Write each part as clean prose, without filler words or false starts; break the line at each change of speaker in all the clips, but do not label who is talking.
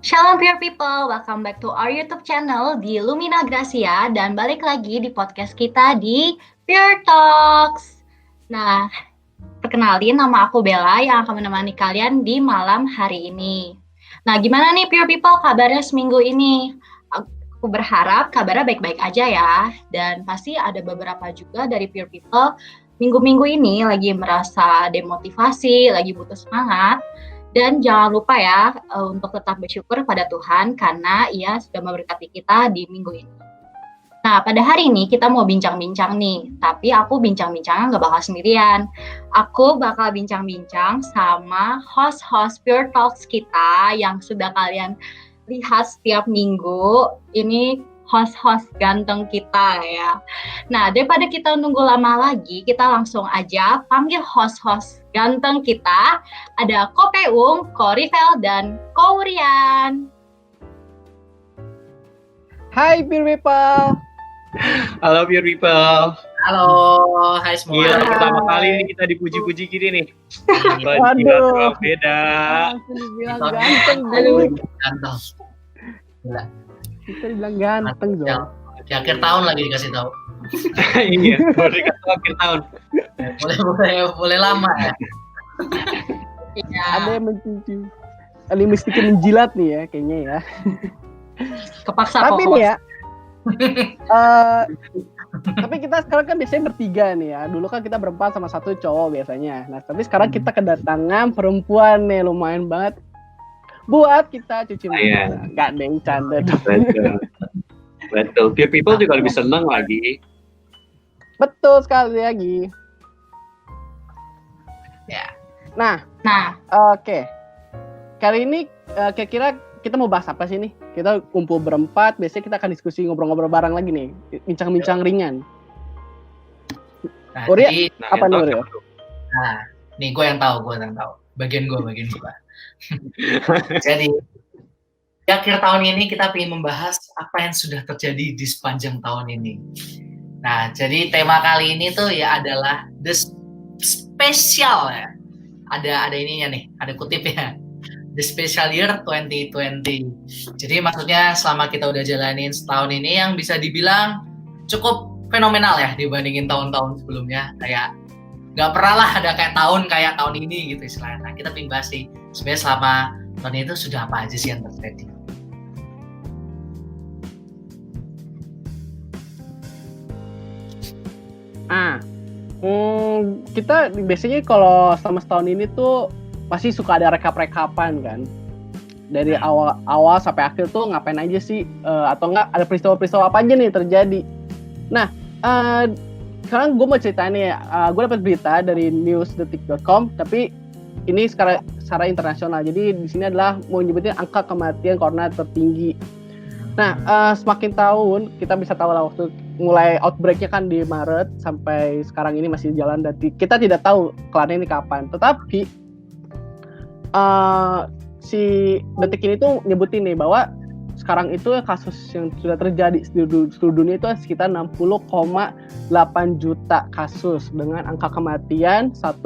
Shalom Pure People, welcome back to our YouTube channel di Lumina Gracia dan balik lagi di podcast kita di Pure Talks. Nah, perkenalin nama aku Bella yang akan menemani kalian di malam hari ini. Nah, gimana nih Pure People kabarnya seminggu ini? Aku berharap kabarnya baik-baik aja ya. Dan pasti ada beberapa juga dari Pure People minggu-minggu ini lagi merasa demotivasi, lagi butuh semangat. Dan jangan lupa ya untuk tetap bersyukur pada Tuhan karena Ia sudah memberkati kita di minggu ini. Nah, pada hari ini kita mau bincang-bincang nih, tapi aku bincang-bincangnya nggak bakal sendirian. Aku bakal bincang-bincang sama host-host Pure Talks kita yang sudah kalian lihat setiap minggu. Ini host-host ganteng kita ya. Nah, daripada kita nunggu lama lagi, kita langsung aja panggil host-host ganteng kita. Ada Ko Peung, Ko Rivel, dan Ko Urian.
Hai Pure People.
Halo Pure People.
Halo, hai semua.
Gila, pertama kali ini kita dipuji-puji gini nih.
Waduh.
Beda.
Langsung dibilang ganteng.
Ganteng. Gila.
Kita dibilang ganteng dong.
Di akhir tahun lagi dikasih tahu.
Iya, baru dikasih akhir tahun.
Boleh lama ya.
Iya.
Ada yang mencium. Ada yang mesti menjilat nih ya kayaknya ya.
Kepaksa
Tapi
kok.
nih ya. Tapi kita sekarang kan biasanya bertiga nih ya. Dulu kan kita berempat sama satu cowok biasanya. Nah, tapi sekarang kita kedatangan perempuan nih, lumayan banget. Buat kita cuci muka.
Iya.
Gak ada yang canda dong.
Betul. Pure People juga lebih seneng lagi.
Betul sekali lagi.
Ya.
Nah, oke. Kali ini kira-kira kita mau bahas apa sih nih? Kita kumpul berempat, biasanya kita akan diskusi ngobrol-ngobrol bareng lagi nih, bincang-bincang ringan.
Nah,
Uria,
jadi,
apa nih Uria?
nah, nih gue yang tahu. Bagian gue. Jadi, di akhir tahun ini kita ingin membahas apa yang sudah terjadi di sepanjang tahun ini. Nah, jadi tema kali ini tuh ya adalah the special ya. Ada ininya nih, ada kutipnya. The Special Year 2020. Jadi maksudnya selama kita udah jalanin setahun ini yang bisa dibilang cukup fenomenal ya dibandingin tahun-tahun sebelumnya. Kayak nggak pernah lah ada kayak tahun ini gitu istilahnya. Nah, kita pengen bahas sih sebenarnya selama tahun itu sudah apa aja sih yang terjadi.
Kita biasanya kalau selama setahun ini tuh pasti suka ada rekap-rekapan kan. Dari awal sampai akhir tuh ngapain aja sih, atau enggak ada peristiwa-peristiwa apa aja nih terjadi. Nah, sekarang gue mau cerita nih, gue dapat berita dari newsdetik.com, tapi ini secara internasional. Jadi di sini adalah mau nyebutin angka kematian corona tertinggi. Nah, semakin tahun kita bisa tahu lah waktu mulai outbreak-nya kan di Maret sampai sekarang ini masih jalan dan kita tidak tahu kelarnya ini kapan. Tetapi si Detik ini tuh nyebutin nih bahwa sekarang itu kasus yang sudah terjadi di seluruh dunia itu sekitar 60,8 juta kasus dengan angka kematian 1,4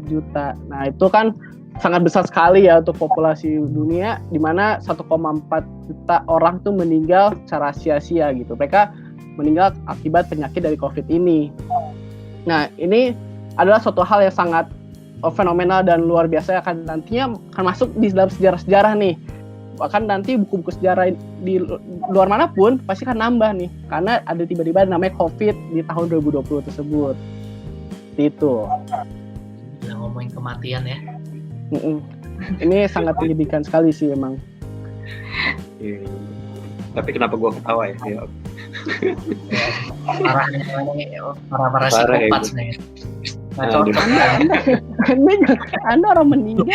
juta. Nah, itu kan sangat besar sekali ya untuk populasi dunia, di mana 1,4 juta orang tuh meninggal secara sia-sia gitu. Mereka meninggal akibat penyakit dari COVID ini. Nah, ini adalah suatu hal yang sangat fenomenal dan luar biasa, akan nantinya akan masuk di dalam sejarah-sejarah nih. Bahkan nanti buku-buku sejarah di luar manapun pasti akan nambah nih, karena ada tiba-tiba namanya COVID di tahun 2020 tersebut. Itu.
Udah ngomongin kematian ya.
Ini sangat menyedihkan sekali sih emang.
Tapi kenapa gua ketawa ya?
Parah psikopat sebenarnya. Nah, cocok.
Anda orang meninggal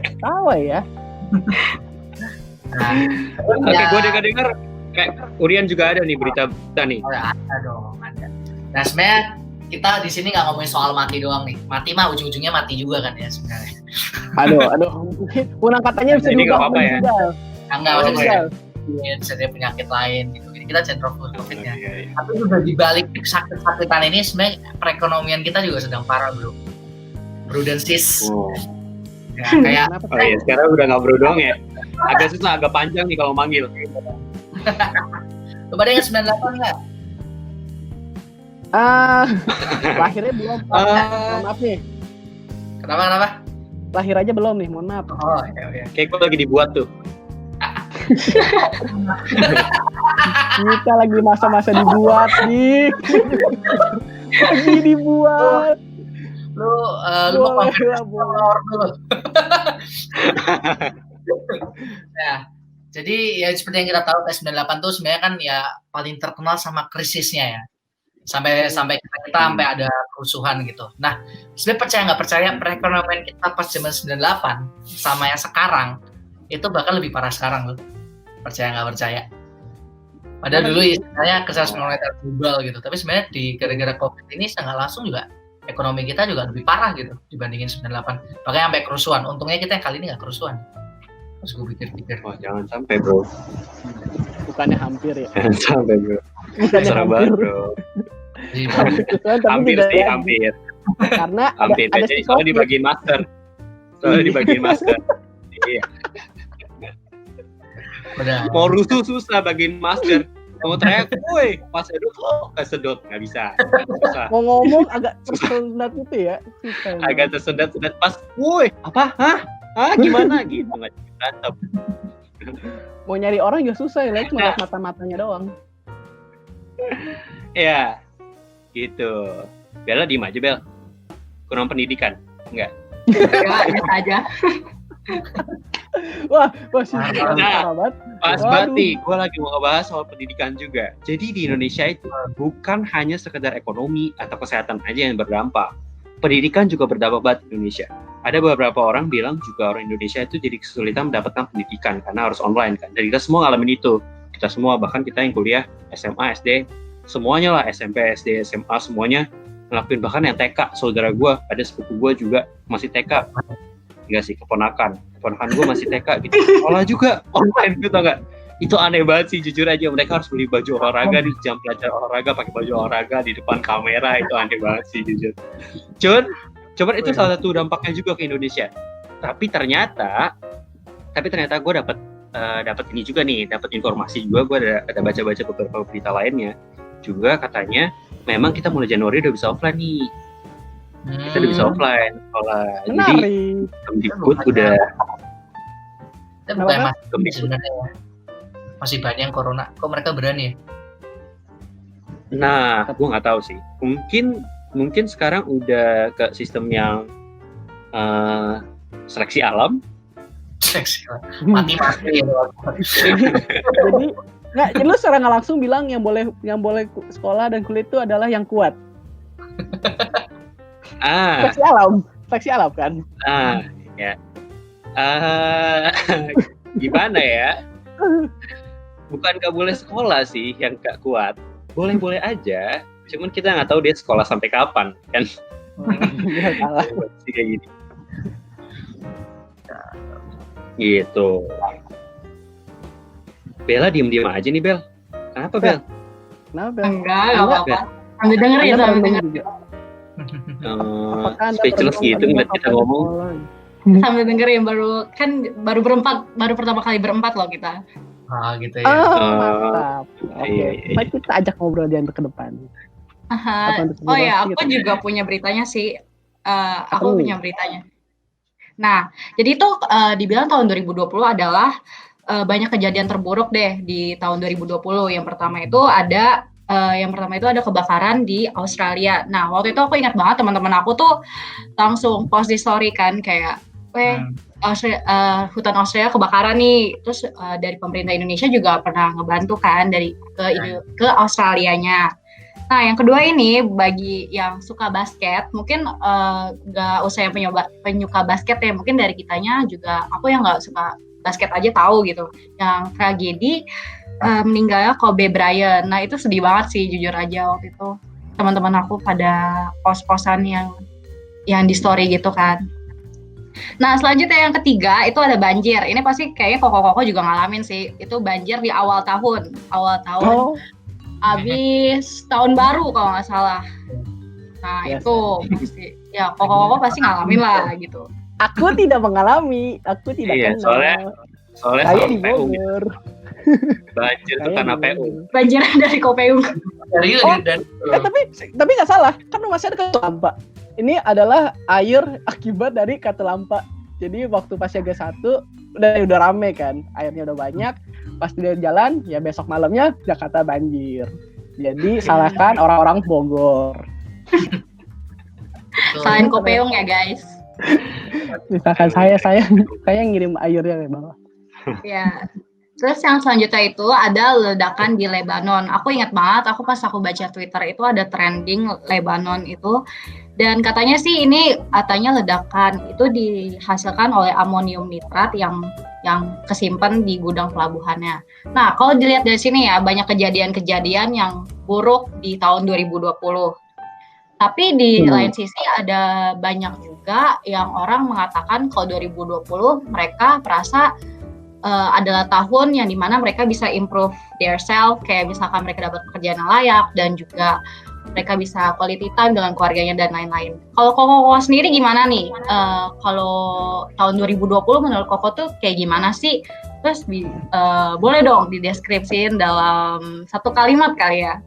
ketawa ya.
Nah,
Oke, gue dengar kayak Urian juga ada nih berita nih.
Oh ya, ada dong, ada. Nah, sebenarnya kita di sini nggak ngomongin soal mati doang nih. Mati mah ujung-ujungnya mati juga kan ya sebenarnya.
Aduh. Punang katanya bisa
Ini nggak
diubah
apa-apa ya.
meninggal.
Enggak,
Meninggal.
bisa dari penyakit lain gitu. Jadi kita central COVID-nya.
Iya.
Tapi juga dibalik sakit-sakitan ini sebenarnya perekonomian kita juga sedang parah, bro. Bro dan sis.
Oh.
Ya, kayak
Kenapa?
Oh iya, sekarang udah ngobrol doang ya. Agak susah, agak panjang nih kalau manggil.
coba deh 98 nggak?
Lahirnya belum. Mohon maaf nih.
Kenapa?
Lahir aja belum nih, mohon maaf.
Oh, iya.
Kayak gue lagi dibuat tuh.
Kita lagi masa-masa dibuat, Dik. Lagi dibuat.
Lu mau
Boleh
konfirmasi
lah, boleh.
nomor dulu. Ya, jadi ya seperti yang kita tahu T98 tuh sebenarnya kan ya paling terkenal sama krisisnya ya. Sampai kita sampai ada kerusuhan gitu. Nah, sebenarnya percaya nggak percaya perekonomian kita pas zaman 98 sama yang sekarang itu bahkan lebih parah sekarang loh. Percaya nggak percaya? Padahal dulu istilahnya krisis moneter global gitu. Tapi sebenarnya di gara-gara COVID ini sangat langsung juga ekonomi kita juga lebih parah gitu dibandingin 98. Makanya sampai kerusuhan. Untungnya kita yang kali ini nggak kerusuhan. Terus gue pikir-pikir.
Oh, jangan sampai, bro.
Bukannya hampir ya.
Jangan sampai, bro.
Bukannya
Serem
hampir.
banget, bro.
Jadi,
Tapi
Hampir
tidak
sih,
ya.
hampir.
Karena
Hampir.
ada
Jadi soalnya dibagiin masker. Soalnya dibagiin masker. Iya.
udah.
Mau rusuh susah bagiin masker. Mau teriak, woi, pas sedot lo, kesedot. Nggak bisa. Susah.
mau ngomong agak tersendat itu ya. Susah.
Agak tersendat-sendat pas, woi, apa? Hah? Gimana? Gitu, nggak berantem.
Mau nyari orang juga susah ya, cuma lihat mata-matanya doang.
Ya, gitu. Bella diem aja, Bel. Kurang pendidikan. Enggak.
Ya, ingat aja.
Wah sih.
Nah,
banget.
Pas
Waduh.
banget nih, gue lagi mau ngebahas soal pendidikan juga. Jadi di Indonesia itu bukan hanya sekedar ekonomi atau kesehatan aja yang berdampak. Pendidikan juga berdampak banget di Indonesia. Ada beberapa orang bilang juga orang Indonesia itu jadi kesulitan mendapatkan pendidikan karena harus online kan. Dan kita semua ngalamin itu. Kita semua, bahkan kita yang kuliah SMA, SD, semuanya lah, SMP, SD, SMA, semuanya ngelakuin. Bahkan yang TK, saudara gue, ada sepupu gue juga masih TK. Enggak sih, keponakan gue masih TK gitu. Sekolah juga online gitu nggak? Itu aneh banget sih, jujur aja. Mereka harus beli baju olahraga di jam pelajaran olahraga, pakai baju olahraga di depan kamera. Itu aneh banget sih, jujur. Cuman itu salah satu dampaknya juga ke Indonesia. Tapi ternyata gue dapat ini juga nih, dapat informasi juga. Gue ada baca-baca beberapa berita lainnya juga, katanya memang kita mulai Januari udah bisa offline nih. Kita udah bisa offline sekolah. Jadi
Menarik.
Kemdikbud udah.
Itu bukan
Kenapa?
masih sebenarnya ya. Masih banyak yang corona. Kok mereka berani ya?
Nah, gue nggak tahu sih. Mungkin sekarang udah ke sistem yang seleksi alam.
Mati.
Jadi jadi lu secara nggak langsung bilang yang boleh sekolah dan kuliah itu adalah yang kuat. Seleksi alam kan.
Ya. Gimana ya? Bukan nggak boleh sekolah sih yang nggak kuat. Boleh aja. Cuman kita nggak tahu dia sekolah sampai kapan kan.
Ya, salah.
Kayak gini. Gitu. Bella diem aja nih, Bel. Kenapa, Bel?
Kenapa?
Enggak apa-apa. Sambil dengerin,
Anda
sambil
pernah
dengerin.
juga.
Oh,
Apakah Anda
speechless
pernah
gitu ngeliat kita ngomong.
Sambil dengerin, baru pertama kali berempat loh kita.
Gitu ya.
Mantap. Oke,
Iya.
baik, kita ajak ngobrol di ke depan.
Aha. Oh ya, aku juga punya beritanya sih. Aku punya beritanya. Nah, jadi itu dibilang tahun 2020 adalah banyak kejadian terburuk deh di tahun 2020. Yang pertama itu ada kebakaran di Australia. Nah, waktu itu aku ingat banget teman-teman aku tuh langsung post di story kan kayak, hutan Australia kebakaran nih. Terus dari pemerintah Indonesia juga pernah ngebantu kan ke Australianya. Nah, yang kedua ini bagi yang suka basket, mungkin nggak usah yang penyuka basket ya, mungkin dari kitanya juga, aku yang nggak suka basket aja tahu gitu. Yang tragedi meninggalnya Kobe Bryant. Nah, itu sedih banget sih jujur aja waktu itu. Teman-teman aku pada post-postan yang di story gitu kan. Nah, selanjutnya yang ketiga itu ada banjir. Ini pasti kayaknya koko-koko juga ngalamin sih. Itu banjir di awal tahun. Abis tahun baru kalau nggak salah. Nah,
Yes.
itu pasti, ya koko-koko pasti ngalamin lah gitu.
Aku tidak mengalami, aku tidak
Iya,
kenal.
soalnya
Saya
sama
di
PU.
Bogor.
Banjir itu
Saya
karena
di
PU.
Bogor.
Banjiran dari Kopeung.
Dari
Oh,
dari
tapi nggak salah, kan masih ada Katulampa. Ini adalah air akibat dari Katulampa. Jadi waktu pas siaga 1 udah rame kan, airnya udah banyak. Pas dia jalan, ya besok malamnya Jakarta banjir. Jadi salahkan orang-orang Bogor.
Salahin Kopeung ya guys.
Misalkan saya ngirim airnya ke bawah.
Ya. Terus yang selanjutnya itu ada ledakan di Lebanon. Aku ingat banget, pas aku baca Twitter itu ada trending Lebanon itu. Dan katanya sih ini katanya ledakan itu dihasilkan oleh amonium nitrat yang kesimpan di gudang pelabuhannya. Nah, kalau dilihat dari sini ya, banyak kejadian-kejadian yang buruk di tahun 2020. Tapi di lain sisi ada banyak juga yang orang mengatakan kalau 2020 mereka merasa adalah tahun yang dimana mereka bisa improve their self, kayak misalkan mereka dapat pekerjaan yang layak dan juga mereka bisa quality time dengan keluarganya dan lain-lain. Kalau Koko sendiri gimana nih? Kalau tahun 2020 menurut Koko tuh kayak gimana sih? Terus boleh dong dideskripsiin dalam satu kalimat kali ya.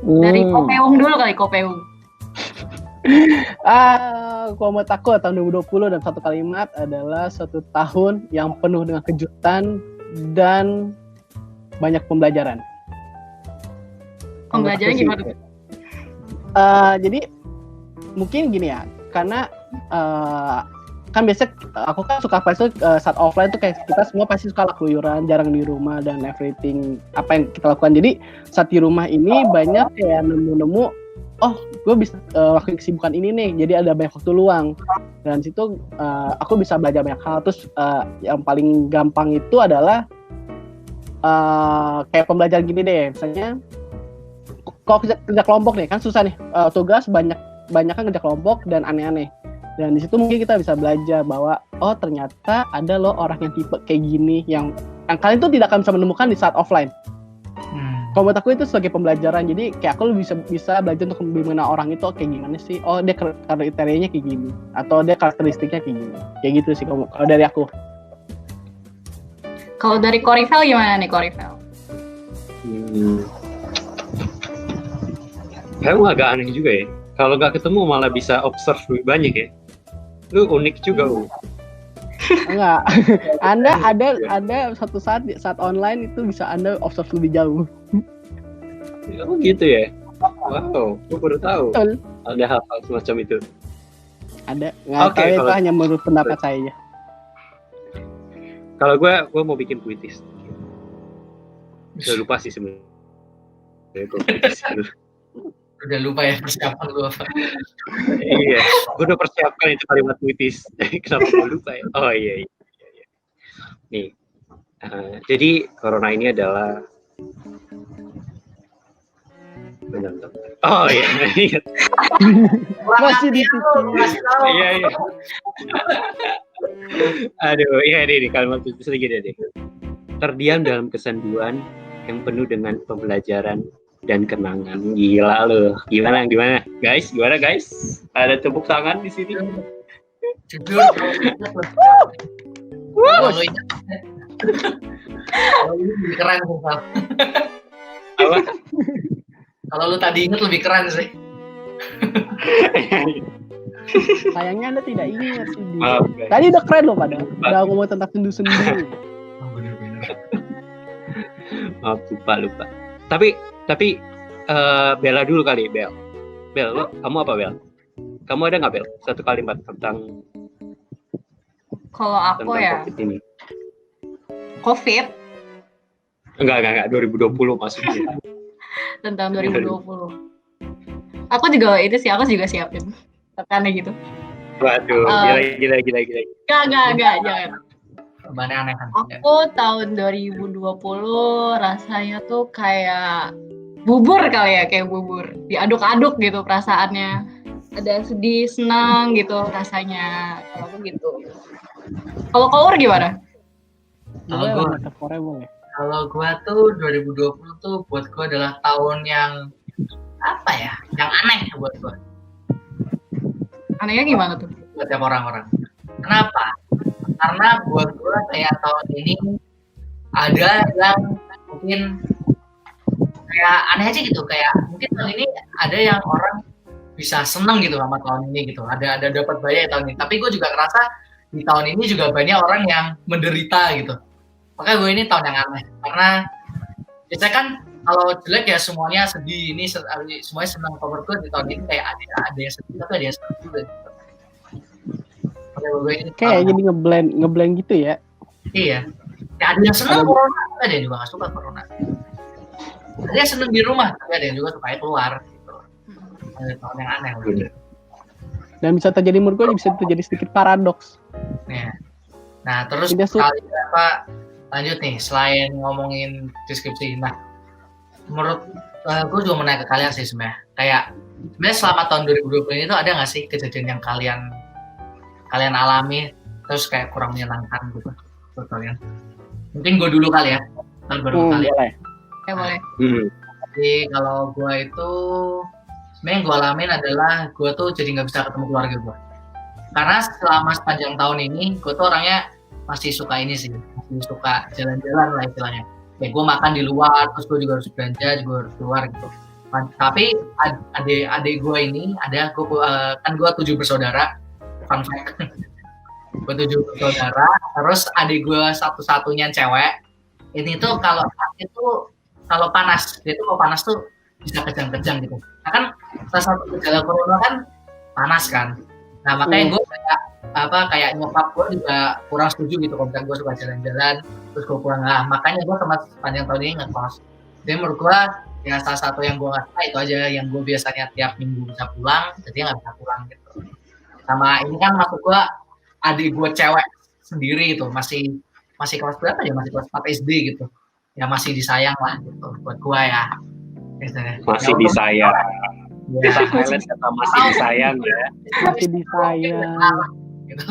Dari Kopeung dulu kali, Kopeung.
Menurut aku tahun 2020 dalam satu kalimat adalah satu tahun yang penuh dengan kejutan dan banyak pembelajaran.
Pembelajaran gimana tuh?
Jadi mungkin gini ya, karena kan biasanya aku kan suka pas saat offline tuh kayak kita semua pasti suka keluyuran, jarang di rumah dan everything apa yang kita lakukan. Jadi saat di rumah ini banyak kayak nemu-nemu, oh gue bisa waktu kesibukan ini nih, jadi ada banyak waktu luang. Dan situ aku bisa belajar banyak hal. Terus yang paling gampang itu adalah kayak pembelajaran gini deh, misalnya kalau kerja kelompok nih kan susah nih, tugas banyak kan kerja kelompok dan aneh-aneh. Dan di situ mungkin kita bisa belajar bahwa oh ternyata ada loh orang yang tipe kayak gini yang kalian tuh tidak akan bisa menemukan di saat offline. Kalau buat aku itu sebagai pembelajaran, jadi kayak aku bisa belajar untuk bagaimana orang itu kayak gimana sih, oh dia kriterianya kayak gini atau dia karakteristiknya kayak gini, kayak gitu sih kalau dari aku.
Kalau dari Korifel gimana nih Korifel?
Kamu agak aneh juga ya. Kalau nggak ketemu malah bisa observe lebih banyak ya. Lu unik juga,
Enggak. Anda ada satu saat online itu bisa Anda observe lebih jauh.
Oh gitu ya. Wow, gue baru tahu.
Betul.
Ada hal-hal semacam itu.
Ada. Nggak tahu itu hanya menurut pendapat saya.
Kalau gue mau bikin puitis. Udah lupa sih sebenarnya.
Udah lupa ya persiapan lu apa?
Iya, gue udah persiapkan itu kalimat puitis. Kenapa gue lupa ya? Oh iya. Nih, jadi corona ini adalah bentar. Oh iya, ingat.
Masih di situ.
Iya. Aduh, iya deh kalimat puitis lagi deh. Terdiam dalam kesanduan yang penuh dengan pembelajaran dan kenangan. Gila loh. Gimana guys? Ada tepuk tangan di sini.
Jujur. Kalau lu ingat. Kalau lu lebih keren sih, Pak.
Apa?
Kalau lu tadi ingat lebih keren sih.
Sayangnya Anda tidak ingat sih.
Maaf, guys.
Tadi udah keren loh padahal. Udah ngomong tentang sendu-sendu.
Bener-bener.
Maaf, lupa. Tapi Bella dulu kali, Bel, lo, kamu apa, Bel? Kamu ada nggak, Bel? Satu kalimat tentang
Kalau aku ya,
COVID ini.
COVID
Enggak, 2020 maksudnya.
tentang 2020. Aku juga siapin. Tekannya gitu.
Waduh, gila.
Enggak, jangan.
Aneh-aneh kan.
Aku tahun 2020 rasanya tuh kayak bubur kali ya, kayak bubur diaduk-aduk gitu perasaannya, ada sedih senang gitu rasanya. Kalau aku gitu. Kalau Kaur gimana?
Kalau gue tuh 2020 tuh buat gue adalah tahun yang apa ya, yang aneh buat gue.
Anehnya gimana tuh?
buat tiap orang-orang. Kenapa? Karena buat gue kayak tahun ini ada yang mungkin kayak aneh aja gitu, kayak mungkin tahun ini ada yang orang bisa seneng gitu sama tahun ini gitu, ada dapat banyak tahun ini, tapi gue juga ngerasa di tahun ini juga banyak orang yang menderita gitu. Makanya gue ini tahun yang aneh, karena biasanya kan kalau jelek ya semuanya sedih, ini semuanya senang. Cover gue di tahun ini kayak ada yang sedih tapi ada yang senang juga gitu.
Kayak jadi ngeblend gitu ya.
Iya. Ya, ada yang senang corona, ada yang juga nggak suka corona. Ada yang senang di rumah, tapi ada yang juga suka keluar. Gitu. Ada tahun yang aneh. Gitu.
Dan bisa terjadi menurut gue bisa terjadi sedikit paradoks.
Ya. Nah terus kali apa lanjut nih selain ngomongin deskripsi, nah menurut gue juga mau nanya ke kalian sih sebenarnya. Kayak sebenarnya selama tahun 2020 ini tuh ada nggak sih kejadian yang kalian alami terus kayak kurang menyenangkan gitu buat kalian? Mungkin gue dulu kali ya, baru kalian.
Boleh.
Ya boleh.
Jadi kalau gue itu sebenarnya yang gue alamin adalah gue tuh jadi nggak bisa ketemu keluarga gue. Karena selama sepanjang tahun ini gue tuh orangnya masih suka ini sih, masih suka jalan-jalan lah istilahnya. Ya gue makan di luar, terus gue juga harus belanja, juga harus keluar gitu. Tapi adik gue ini ada, kan gue 7 bersaudara, fun fact. Gue 7 bersaudara, terus adik gue satu-satunya cewek. Ini tuh kalau panas, dia tuh kalau panas tuh bisa kejang-kejang gitu. Nah kan salah satu gejala corona kan panas kan. Nah makanya gue kayak nyokap gue juga kurang setuju gitu kalau misalnya gue suka jalan-jalan terus gue pulang. Nah makanya gue sama sepanjang tahun ini ngekos. Jadi menurut gue ya salah satu yang gue nggak suka itu aja, yang gue biasanya tiap minggu bisa pulang jadi nggak bisa pulang gitu. Sama ini kan maksud gue adik gue cewek sendiri itu masih kelas berapa ya, masih kelas 4 SD gitu ya, masih disayang lah gitu buat gue ya.
Masih disayang. Kita highlight kata masih disayang ya.
Masih disayang.
Gitu.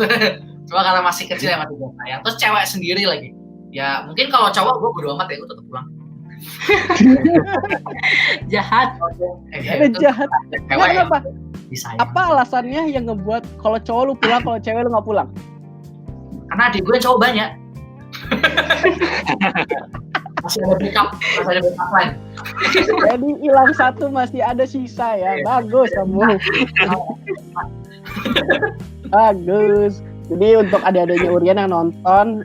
Cuma karena masih kecil ya masih disayang. Terus cewek sendiri lagi. Ya mungkin kalau cowok gue bodo amat ya, gue tetap pulang.
Jahat.
Jahat. Kenapa?
Disayang.
Apa alasannya yang ngebuat kalau cowok lu pulang, kalau cewek lu nggak pulang?
Karena adik gue cowok banyak. Masih ada backup line.
Jadi hilang satu masih ada sisa ya. Bagus kamu. Bagus. Jadi untuk adik-adiknya Urian yang nonton,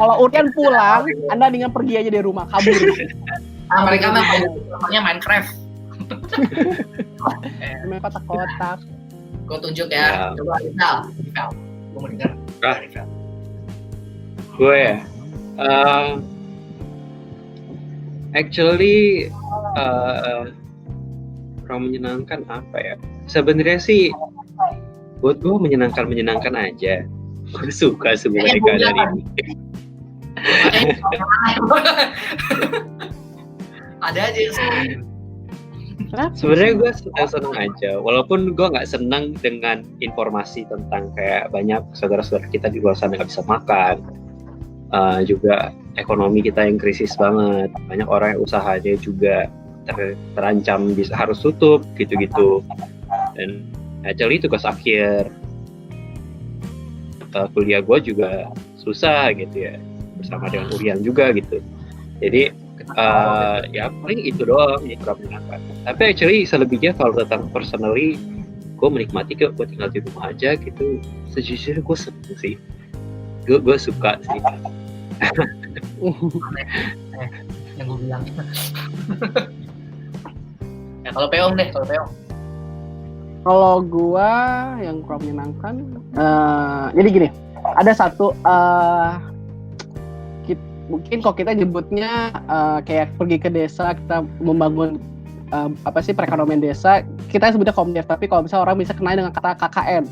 kalau Urian pulang, Anda dengan pergi aja dari rumah, kabur.
Mereka namanya Minecraft.
Main kotak-kotak.
Gue tunjuk ya. Coba Rizal. Gue mau dengar.
Gue ya. Actually kurang menyenangkan apa ya? Sebenarnya sih buat gue menyenangkan aja. Gue suka sebenarnya keadaan ini.
Ada aja yang
sebenarnya gue senang aja, walaupun gue nggak senang dengan informasi tentang kayak banyak saudara-saudara kita di luar sana nggak bisa makan, juga ekonomi kita yang krisis banget, banyak orang yang usahanya juga terancam bisa harus tutup gitu-gitu. Dan actually tugas akhir kuliah gue juga susah gitu ya, bersama dengan Urian juga gitu. Jadi ya paling itu doang yang kurang menyenangkan. Tapi actually selebihnya kalau tentang personally, gue menikmati kok, gue tinggal di rumah aja gitu. Sejujurnya gue seneng sih, gue suka sih.
Yang gue bilang. Ya kalau Peong deh,
Kalau gua yang kurang menyenangkan, jadi gini, ada satu, mungkin kalau kita nyebutnya kayak pergi ke desa, kita membangun perekonomian desa, kita sebutnya komunitas, tapi kalau misalnya orang bisa kenal dengan kata KKN.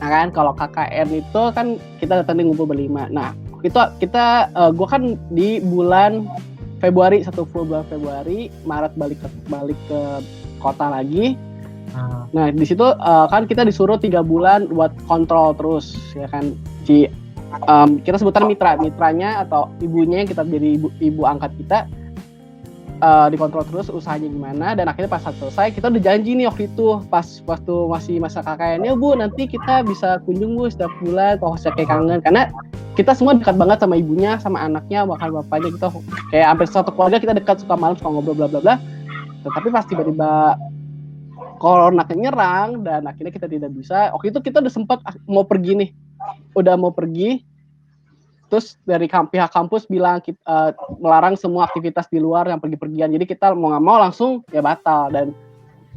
Nah kan, kalau KKN itu kan kita datang ngumpul berlima. Nah, gua kan di bulan Februari, bulan Februari, Maret balik ke kota lagi. Nah di situ kan kita disuruh 3 bulan buat kontrol terus ya kan, kita sebutan mitranya atau ibunya yang kita jadi ibu angkat kita dikontrol terus usahanya gimana, dan akhirnya pas selesai kita udah janji nih waktu itu pas waktu masih masa KKN-nya, Bu nanti kita bisa kunjung Bu setiap bulan kalau saya kayak kangen, karena kita semua dekat banget sama ibunya sama anaknya bahkan bapaknya, kita kayak hampir satu keluarga kita dekat, suka malam suka ngobrol bla bla bla. Tapi pas tiba-tiba corona nyerang dan akhirnya kita tidak bisa. Waktu itu kita udah sempat mau pergi nih, udah mau pergi. Terus dari pihak kampus bilang melarang semua aktivitas di luar yang pergi-pergian. Jadi kita mau nggak mau langsung ya batal. Dan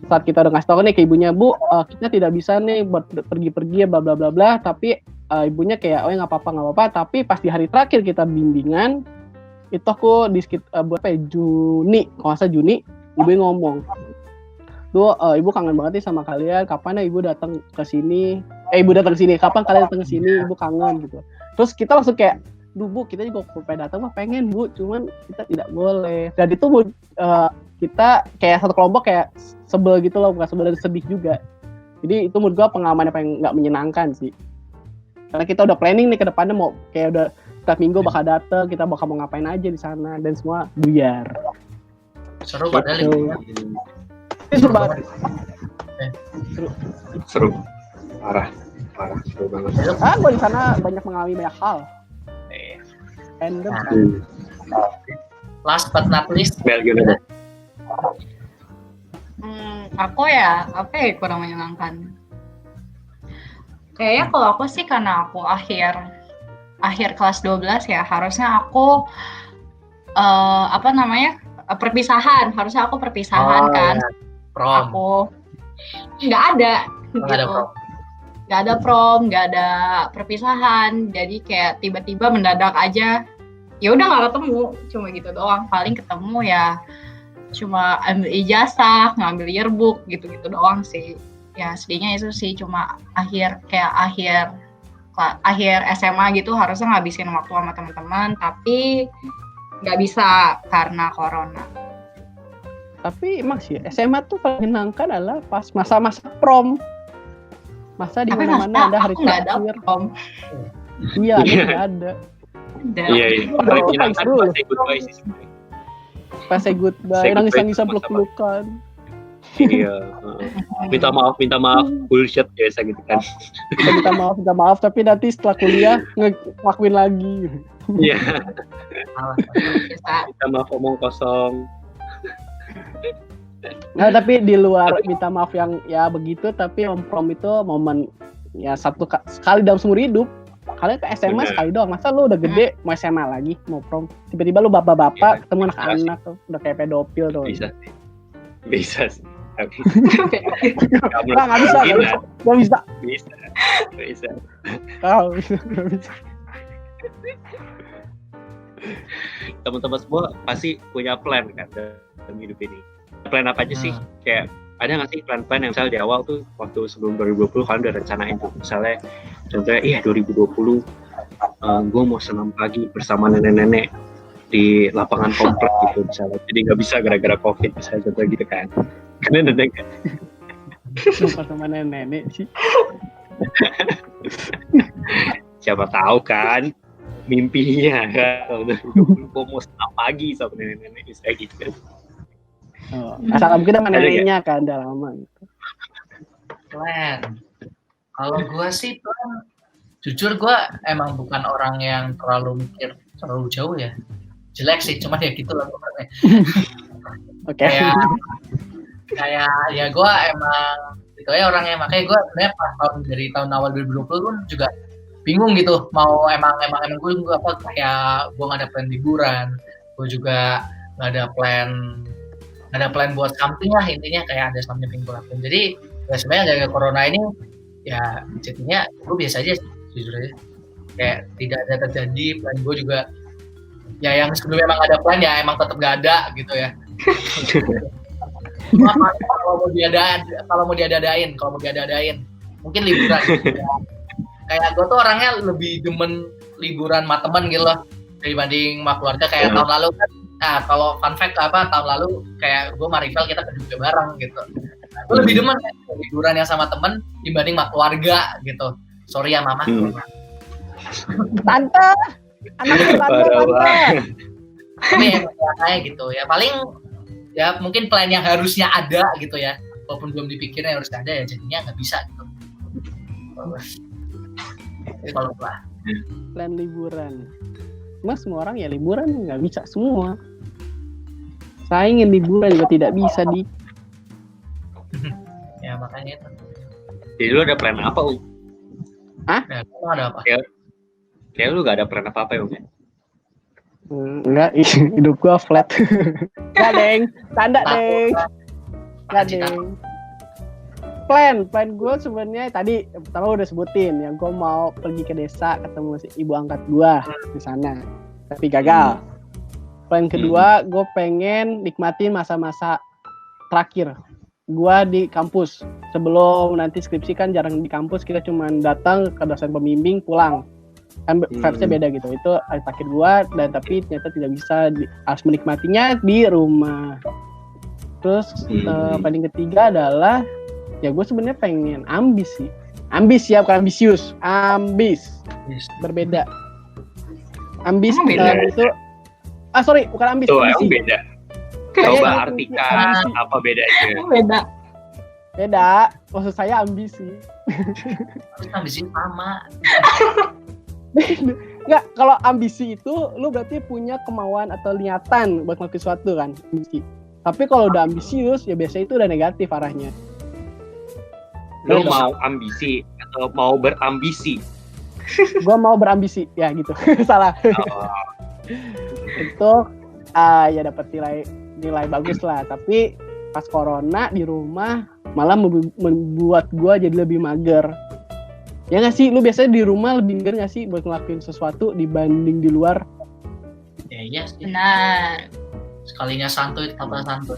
saat kita udah ngasih tahu nih ke ibunya, Bu, kita tidak bisa nih buat pergi-pergi ya bla bla bla bla. Tapi ibunya kayak, oh ya nggak apa-apa. Tapi pas di hari terakhir kita bimbingan, itu aku di Juni, kalau nggak salah Juni, ibu ngomong, Duh, ibu kangen banget nih sama kalian. Kapan ya ibu datang ke sini? Ibu datang ke sini. Kapan kalian datang ke sini? Ibu kangen gitu. Terus kita langsung kayak, duh Bu, kita juga pengen datang mah pengen Bu, cuman kita tidak boleh. Dan itu kita kayak satu kelompok kayak sebel gitu loh, bukan sebel dan sedih juga. Jadi itu menurut gue pengalaman yang paling nggak menyenangkan sih. Karena kita udah planning nih ke depannya mau kayak udah setiap minggu bakal datang, kita bakal mau ngapain aja di sana dan semua buyar.
Seru padahal
Gitu. Seru banget.
Seru. Parah seru banget.
Gue di sana banyak mengalami banyak hal. Random.
Last but not least,
Bel gimana?
Aku ya, apa ya kurang menyenangkan. Kayaknya kalau aku sih karena aku akhir kelas 12 ya, harusnya aku perpisahan, harusnya aku perpisahan kan.
Ya. Prom.
Aku nggak ada gitu. Nggak ada prom, nggak ada perpisahan, jadi kayak tiba-tiba mendadak aja, ya udah nggak ketemu, cuma gitu doang. Paling ketemu ya cuma ambil ijazah, ngambil yearbook gitu-gitu doang sih. Ya sedihnya itu sih, cuma akhir SMA gitu harusnya ngabisin waktu sama teman-teman, tapi nggak bisa karena corona.
Tapi emang sih SMA tuh paling menyenangkan adalah pas masa-masa prom. Masa di mana-mana ada hari terakhir. Iya, nggak ada.
Iya. Paling menyenangkan pas say goodbye sih sebenarnya.
Pas say goodbye, nangis-nangisan peluk-pelukan.
Iya. Minta maaf bullshit biasa gitu kan.
Kita minta maaf tapi nanti setelah kuliah ngelakuin lagi.
Iya. Minta maaf omong kosong.
Nah, tapi di luar minta maaf yang ya begitu, tapi prom itu momen ya sekali dalam seumur hidup. Kalian ke SMA sekali doang, masa lu udah gede mau SMA lagi, mau prom, tiba-tiba lu bapak-bapak ketemu anak-anak tuh udah kayak pedofil tuh.
Bisa sih.
Nggak bisa.
Teman-teman semua pasti punya plan kan dalam hidup ini. Plan apa aja sih? Kayak ada nggak sih plan-plan yang misalnya di awal tuh waktu sebelum 2020 kalian udah rencanain tuh, misalnya contohnya 2020 gue mau senam pagi bersama nenek-nenek di lapangan komplek gitu misalnya, jadi nggak bisa gara-gara COVID misalnya, contoh gitu kan. Karena nenek
sama nenek sih.
Siapa tahu kan mimpinya kan, gue mau senam pagi sama nenek-nenek misalnya gitu kan.
Asal mungkin sama neneknya kan udah lama gitu.
Plan. Kalau gue sih plan, jujur gue emang bukan orang yang terlalu mikir terlalu jauh ya. Jelek sih, cuma ya gitu lah pokoknya.
Oke.
Kayak ya gue emang gitu ya orangnya, makanya gue sebenarnya pas dari tahun awal 2020 pun juga bingung gitu, mau emang gue apa, kayak gue nggak ada plan liburan, gue juga nggak ada plan buat something lah, intinya kayak ada something gue lakuin. Jadi ya sebenarnya gara-gara corona ini ya jadinya gue biasa aja jujur aja, kayak tidak ada terjadi. Plan gue juga ya yang sebelumnya emang ada plan ya emang tetap gak ada gitu ya. Kalau mau diadain mungkin liburan gitu. Kayak gue tuh orangnya lebih demen liburan sama temen gitu loh dibanding sama keluarga. Kayak tahun lalu kan, kalau fun fact tahun lalu kayak gue sama Rival kita ke Jogja bareng gitu. Gue lebih demen liburan yang sama temen dibanding sama keluarga gitu. Sorry ya mama.
Tante, anak tante.
Tapi ya kayak gitu ya, paling ya mungkin plan yang harusnya ada gitu ya, walaupun belum dipikirin harus ada ya jadinya nggak bisa gitu. Jadi kalau lah
Plan liburan. Mas semua orang ya liburan nggak bisa semua. Saya ingin liburan juga tidak bisa di.
ya makanya itu.
Jadi lu ada plan apa, Um?
Ya, kamu ada apa?
Kayak lu gak ada plan apa-apa ya, Um?
Enggak, hidup gua flat. Enggak, Deng. Tanda, Deng. Enggak, Deng. Plan gue sebenarnya tadi pertama udah sebutin yang gue mau pergi ke desa ketemu si ibu angkat gue di sana, tapi gagal. Plan kedua gue pengen nikmatin masa-masa terakhir gue di kampus sebelum nanti skripsi kan jarang di kampus, kita cuma datang ke dosen pembimbing pulang kan vibesnya beda gitu. Itu terakhir gue dan tapi ternyata tidak bisa harus menikmatinya di rumah. Terus paling ketiga adalah ya gue sebenarnya pengen ambis ya, bukan ambisius, berbeda. Ambis itu bukan ambis.
Tuh, emang beda. Coba artikan apa bedanya.
Beda, maksud saya ambisi.
Ambisi sama.
Enggak, kalau ambisi itu lu berarti punya kemauan atau niatan buat melakukan sesuatu kan, ambisi. Tapi kalau udah ambisius ya biasanya itu udah negatif arahnya.
Lu mau ambisi atau mau berambisi?
Gua mau berambisi, ya gitu. Salah. Itu ya dapat nilai bagus lah. Tapi pas corona di rumah malah membuat gua jadi lebih mager. Ya nggak sih? Lu biasanya di rumah lebih mager nggak sih buat ngelakuin sesuatu dibanding di luar?
Ya iya sih.
Benar.
Sekalinya santuy, tambah santuy.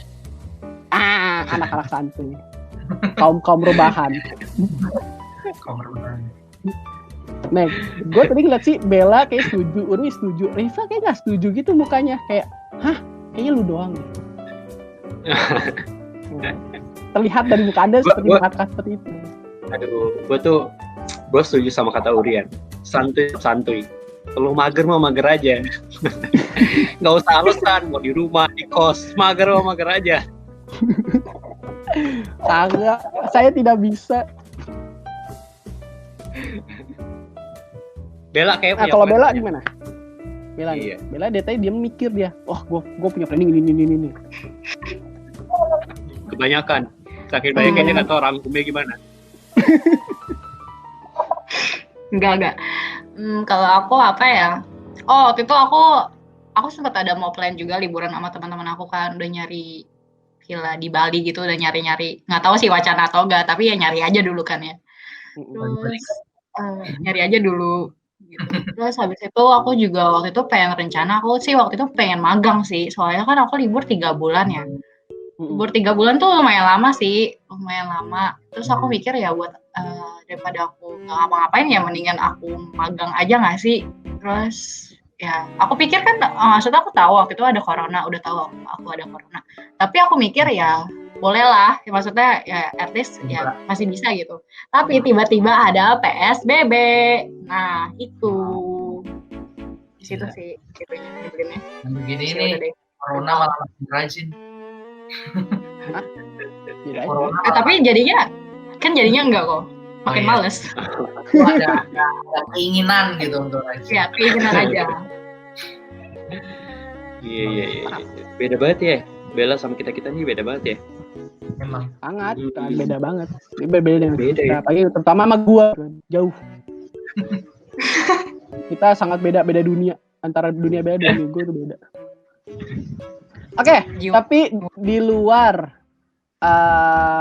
Anak-anak santuy. Kaum rebahan. Nah, gue tadi ngeliat sih Bella kayak setuju, Urwi setuju, Riva kayak nggak setuju gitu mukanya, kayak, kayaknya lu doang. Terlihat dari muka Anda kata seperti itu.
Aduh, gue setuju sama kata Urian. Santuy. Kalau mager mah mager aja. Nggak usah alasan, mau di rumah, di kos, mager aja.
Kagak, saya tidak bisa.
Bella kayak punya.
Kalau Bella gimana? Bella,
iya.
Bella dia tadi dia mikir dia. Gue punya planning ini.
Kebanyakan. Saking banyaknya dia nggak tahu rangkumnya gimana.
Enggak. Kalau aku apa ya? Waktu itu aku sempat ada mau plan juga liburan sama teman-teman aku kan, udah nyari villa di Bali gitu, udah nyari-nyari, nggak tahu sih wacana atau enggak, tapi ya nyari aja dulu kan ya. Terus nyari aja dulu gitu. Terus habis itu aku juga waktu itu waktu itu pengen magang sih, soalnya kan aku libur 3 bulan ya. Libur 3 bulan tuh lumayan lama. Terus aku mikir ya buat daripada aku nggak ngapa-ngapain ya mendingan aku magang aja nggak sih. Terus ya aku pikir kan maksudnya aku tahu waktu itu ada corona, udah tahu aku ada corona, tapi aku mikir ya boleh lah ya, maksudnya ya at least ya masih bisa gitu. Tapi tiba-tiba ada PSBB, nah itu di situ sih gitunya.
Begini ini corona malah makin rajin.
Tapi jadinya enggak kok, makin males.
Ada keinginan gitu untuk aja.
Ya, keinginan aja.
Iya. Beda banget ya. Bella sama kita nih beda banget ya.
Memang.
Sangat, beda banget. Beda
ya.
Apalagi terutama sama gua jauh. Kita sangat beda dunia. Antara dunia beda dan dunia gua tuh beda. Oke, tapi di luar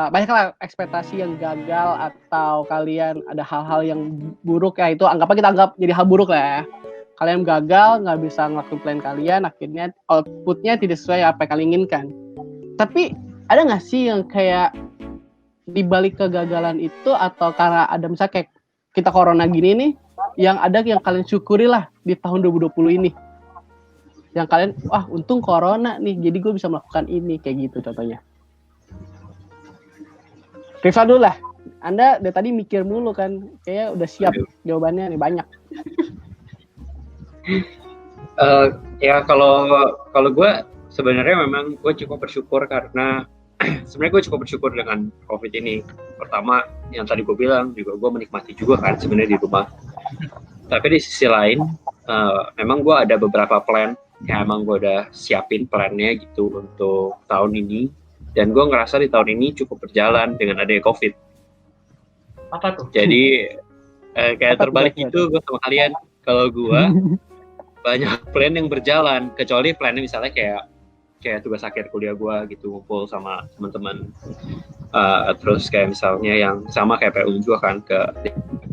banyaklah ekspektasi yang gagal atau kalian ada hal-hal yang buruk ya, itu kita anggap jadi hal buruk lah ya. Kalian gagal, nggak bisa ngelakuin plan kalian, akhirnya outputnya tidak sesuai apa yang kalian inginkan. Tapi ada nggak sih yang kayak dibalik kegagalan itu, atau karena ada misalnya kayak kita corona gini nih, yang ada yang kalian syukuri lah di tahun 2020 ini, yang kalian untung corona nih jadi gue bisa melakukan ini, kayak gitu contohnya. Rifa dulu lah, Anda dari tadi mikir mulu kan, kayaknya udah siap jawabannya nih banyak.
Ya kalau gue sebenarnya memang gue cukup bersyukur karena sebenarnya gue cukup bersyukur dengan COVID ini. Pertama, yang tadi gue bilang juga gue menikmati juga kan sebenarnya di rumah. Tapi di sisi lain, memang gue ada beberapa plan yang emang gue udah siapin plannya gitu untuk tahun ini. Dan gue ngerasa di tahun ini cukup berjalan dengan adanya COVID.
Apa tuh?
Jadi kayak terbalik gitu gue sama kalian. Kalau gue banyak plan yang berjalan, kecuali plannya misalnya kayak tugas akhir kuliah gue gitu, ngumpul sama teman-teman. Terus kayak misalnya yang sama kayak PU juga kan,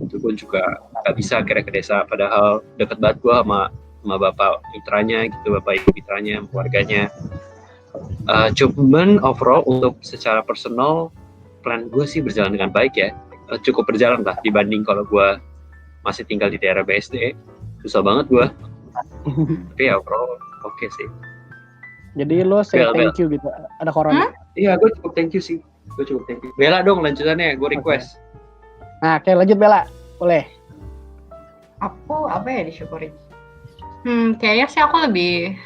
itu gue juga gak bisa kira ke desa, padahal deket banget gue sama bapak mitranya gitu, bapak ibu mitranya, keluarganya. Cuman overall untuk secara personal plan gue sih berjalan dengan baik ya, cukup berjalan lah dibanding kalau gue masih tinggal di daerah BSD, susah banget gue. Tapi ya overall oke sih.
Jadi lo say thank you gitu, ada corona.
Iya, gue cukup thank you sih. Bella dong lanjutannya, gue request.
Okay. Nah, oke lanjut Bella, boleh.
Aku apa ya disyukuri? Kayaknya sih aku lebih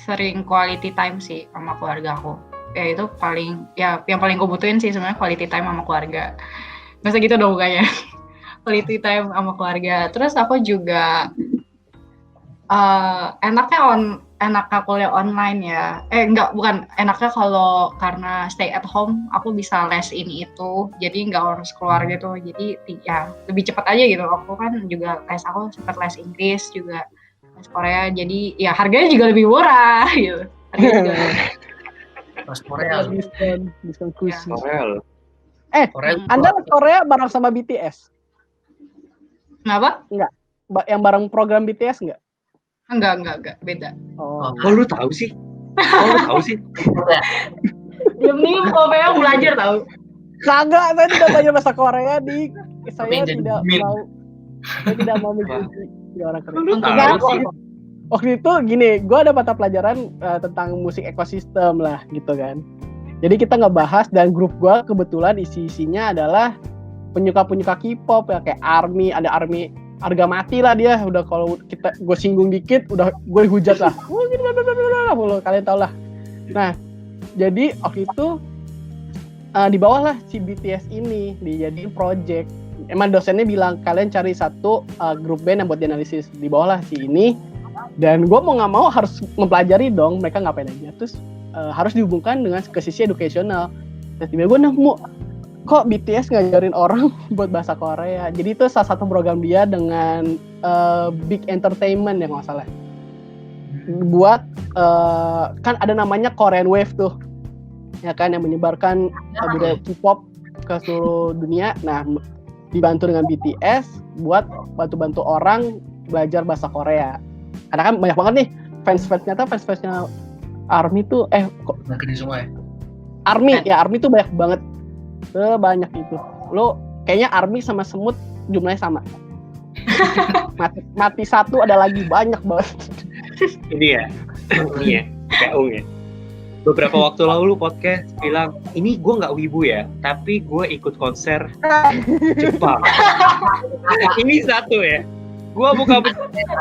sering quality time sih sama keluarga aku. Ya itu yang paling gue butuhin sih sebenarnya, quality time sama keluarga. Masa gitu dong kayaknya. Quality time sama keluarga. Terus aku juga enaknya kuliah online ya. Enaknya kalau karena stay at home aku bisa les ini itu. Jadi nggak harus keluar gitu. Jadi ya lebih cepat aja gitu. Aku kan juga aku sempat les Inggris juga, les Korea. Jadi ya harganya juga lebih murah gitu. Harganya juga
Les Korea.
Diskon khusus.
Korea.
Anda les Korea bareng sama BTS?
Kenapa?
Enggak. Yang bareng program BTS enggak?
Enggak, beda.
Oh,
lu tahu sih?
Demi Korea belajar tahu.
Kagak, saya tidak belajar bahasa Korea saya tidak mau mengikuti orang Korea. Waktu itu gini, gue ada mata pelajaran tentang musik ekosistem lah gitu kan. Jadi kita ngebahas, dan grup gue kebetulan isinya adalah penyuka K-pop ya, kayak ARMY, ada ARMY harga mati lah dia, udah kalau gue singgung dikit udah gue hujat lah. Kalian tau lah. Nah, jadi waktu itu di bawah lah si BTS ini dijadiin project. Emang dosennya bilang kalian cari satu grup band yang buat dianalisis, di bawah lah si ini. Dan gue mau nggak mau harus mempelajari dong mereka ngapain aja. Terus harus dihubungkan dengan ke sisi educational. Terus tiba-tiba gue nemu, kok BTS ngajarin orang buat bahasa Korea. Jadi itu salah satu program dia dengan Big Entertainment ya nggak salah. Buat kan ada namanya Korean Wave tuh, ya kan, yang menyebarkan budaya K-pop ke seluruh dunia. Nah, dibantu dengan BTS buat bantu orang belajar bahasa Korea. Karena kan banyak banget nih fans-fansnya ARMY tuh kok
gede semua ya.
ARMY tuh banyak banget. Sebanyak itu. Lo kayaknya ARMY sama semut jumlahnya sama. mati satu ada lagi, banyak banget.
Ini ya. PU ya. Beberapa waktu lalu podcast bilang, ini gue nggak wibu ya, tapi gue ikut konser Jepang. Ini satu ya. Gue buka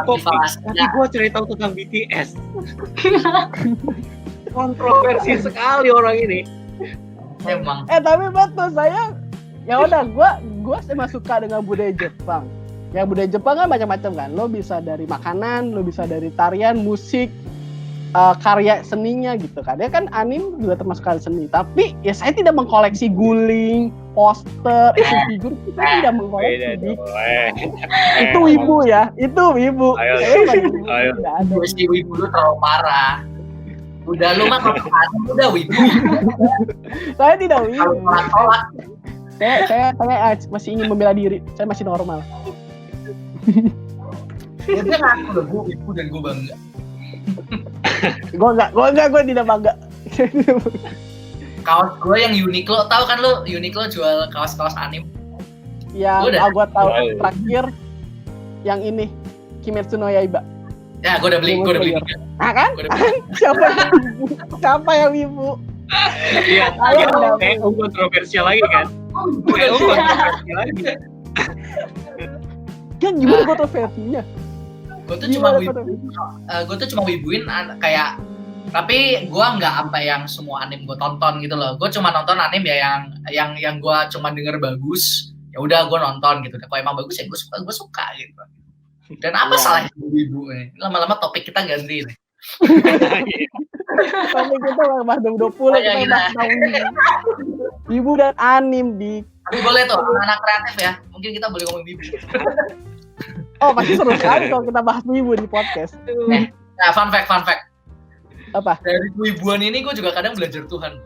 kopi, tapi gue cerita tentang BTS. Kontroversi sekali orang ini.
Emang.
Tapi betul, saya ya udah gue emang suka dengan budaya Jepang. Ya budaya Jepang kan macam-macam kan. Lo bisa dari makanan, lo bisa dari tarian, musik, karya seninya gitu kan. Ya kan anime juga termasuk karya seni. Tapi ya saya tidak mengkoleksi guling, poster, action figure, kita tidak mengkoleksi. Itu wibu ya, itu wibu.
Ayo.
Gue sih wibu lu terlalu parah. Udah lu mah kalau udah wibu.
Saya tidak wibu.
Tolak.
Saya masih ingin membela diri. Saya masih normal.
Dia ngaku loh, gue wibu dan gue bangga.
Gue tidak bangga.
Kaos gue yang Uniqlo, tahu kan lu Uniqlo jual kaos-kaos anime?
Yang gue tahu terakhir yang ini Kimetsu no Yaiba.
Ya, gue udah beli.
Nah kan? Siapa yang wibu?
Iya, kayak kontroversial lagi kan? Kontroversial lagi.
Kan gimana kontroversinya?
Gue tuh cuma wibuin kayak Tapi gue nggak apa yang semua anime gue tonton gitu loh. Gue cuma nonton anime ya yang gue cuma denger bagus. Ya udah gue nonton gitu. Kalau emang bagus ya gue suka gitu. Dan apa salahnya ibu nih? Lama-lama topik kita ganti nih.
Topik kita bahas 2020 kita bahas tahun ini. Ibu dan anim di.
Tapi boleh tuh anak kreatif ya. Mungkin kita boleh ngomong ibu.
Oh pasti seru sekali kalau kita bahas ibu di podcast.
Nah fun fact.
Apa?
Dari wibuan ini gue juga kadang belajar Tuhan.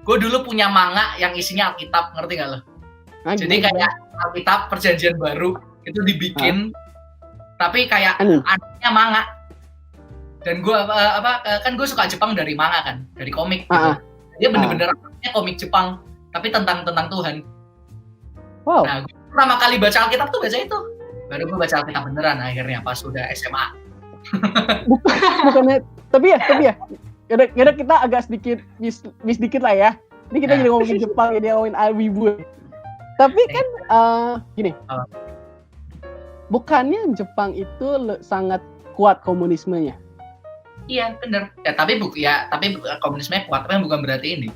Gue dulu punya manga yang isinya Alkitab, ngerti gak lo? Jadi kayak Alkitab Perjanjian Baru itu dibikin, tapi kayak animenya manga. Dan gue kan gue suka Jepang dari manga kan, dari komik. Gitu. Dia bener-bener komik Jepang, tapi tentang Tuhan. Wow. Nah, gue pertama kali baca Alkitab tuh baca itu. Baru gue baca Alkitab beneran akhirnya pas udah SMA.
Bukannya tapi ya kira kita agak sedikit sedikit lah ya. Ini kita jadi ngomongin Jepang, jadi ngomongin wibu. Tapi kan gini. Bukannya Jepang itu sangat kuat komunismenya?
Iya, benar. Ya tapi komunismenya kuat, tapi bukan berarti ini.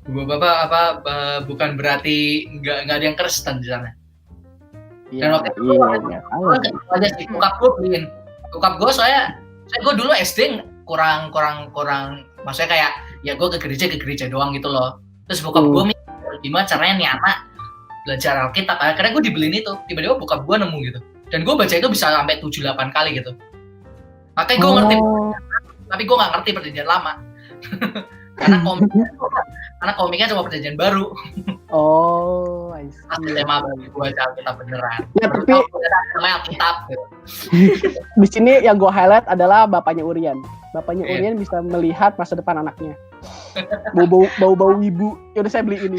Bukan berarti nggak ada yang Kristen di sana. Dan waktu itu ada sih bokap gue soalnya gue dulu SD kurang maksudnya kayak ya gue ke gereja doang gitu loh. Terus bokap gue mikir gimana caranya nih anak belajar Alkitab. Akhirnya gue dibeliin itu. Tiba-tiba bokap gue nemu gitu. Dan gue baca itu bisa sampai 7-8 kali gitu. Makanya gue ngerti, tapi gue nggak ngerti Perjanjian Lama. karena komiknya cuma Perjanjian Baru.
Oh, I see.
Asli tema bagi gue baca Alkitab beneran.
Ya tapi
namanya Alkitab. Gitu.
Di sini yang gue highlight adalah bapaknya Urian. Bapaknya Urian bisa melihat masa depan anaknya. Bau wibu. Yaudah saya beli ini.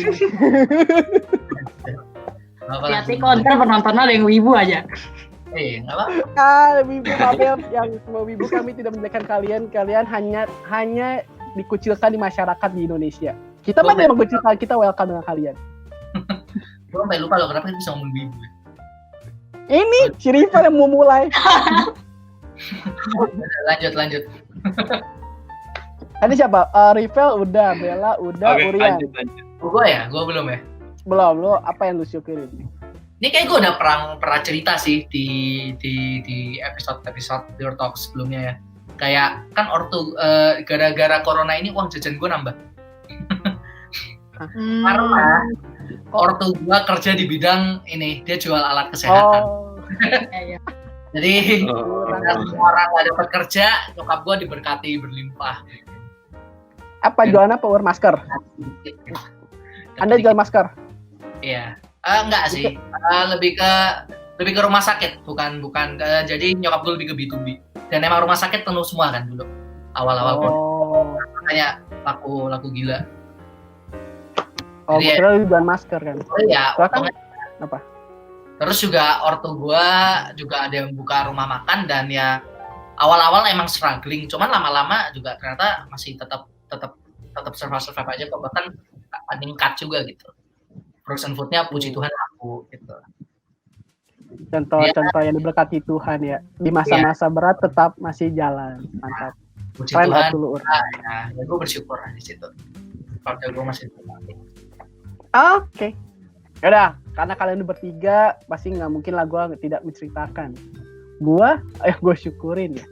Hati-hati konter penontonnya ada yang wibu aja.
Nggak apa.
Wibu maaf ya, yang semua wibu kami tidak menjelekan kalian. Kalian hanya dikucilkan di masyarakat di Indonesia. Kita mah memang bercerita, kita welcome dengan kalian.
Gue sampai lupa loh kenapa kita bisa ngomong wibu.
Ini si Rival yang mau mulai.
Lanjut.
Tadi siapa? Rival udah, Bella udah, Urian.
Lanjut.
Gue belum ya.
Belum, lo apa yang lu syukurin?
Ini kayak gue udah pernah cerita sih di episode Pure Talk sebelumnya ya. Kayak kan gara-gara corona ini uang jajan gue nambah. Karena ortu gue kerja di bidang ini, dia jual alat kesehatan. Jadi semua orang nggak dapat kerja, nyokap gue diberkati berlimpah.
Apa jualan apa? Masker? Anda jual masker?
Iya, enggak sih. Lebih ke rumah sakit, bukan. Jadi nyokap gue lebih ke B2B. Dan emang rumah sakit penuh semua kan dulu awal-awal makanya laku gila.
Jadi kira jual masker kan?
Iya.
Apa?
Terus juga ortu gue juga ada yang buka rumah makan dan ya awal-awal emang struggling, cuman lama-lama juga ternyata masih tetap survive aja kok, bahkan meningkat juga gitu. Frozen foodnya puji Tuhan laku gitu.
Contoh yang diberkati Tuhan ya, di masa-masa berat tetap masih jalan. Mantap.
Puji Tuhan. Ya gue bersyukur di situ. Keluarga gue masih berkati.
Oke. Yaudah, karena kalian bertiga pasti nggak mungkin lah gue tidak menceritakan. Gue syukurin ya.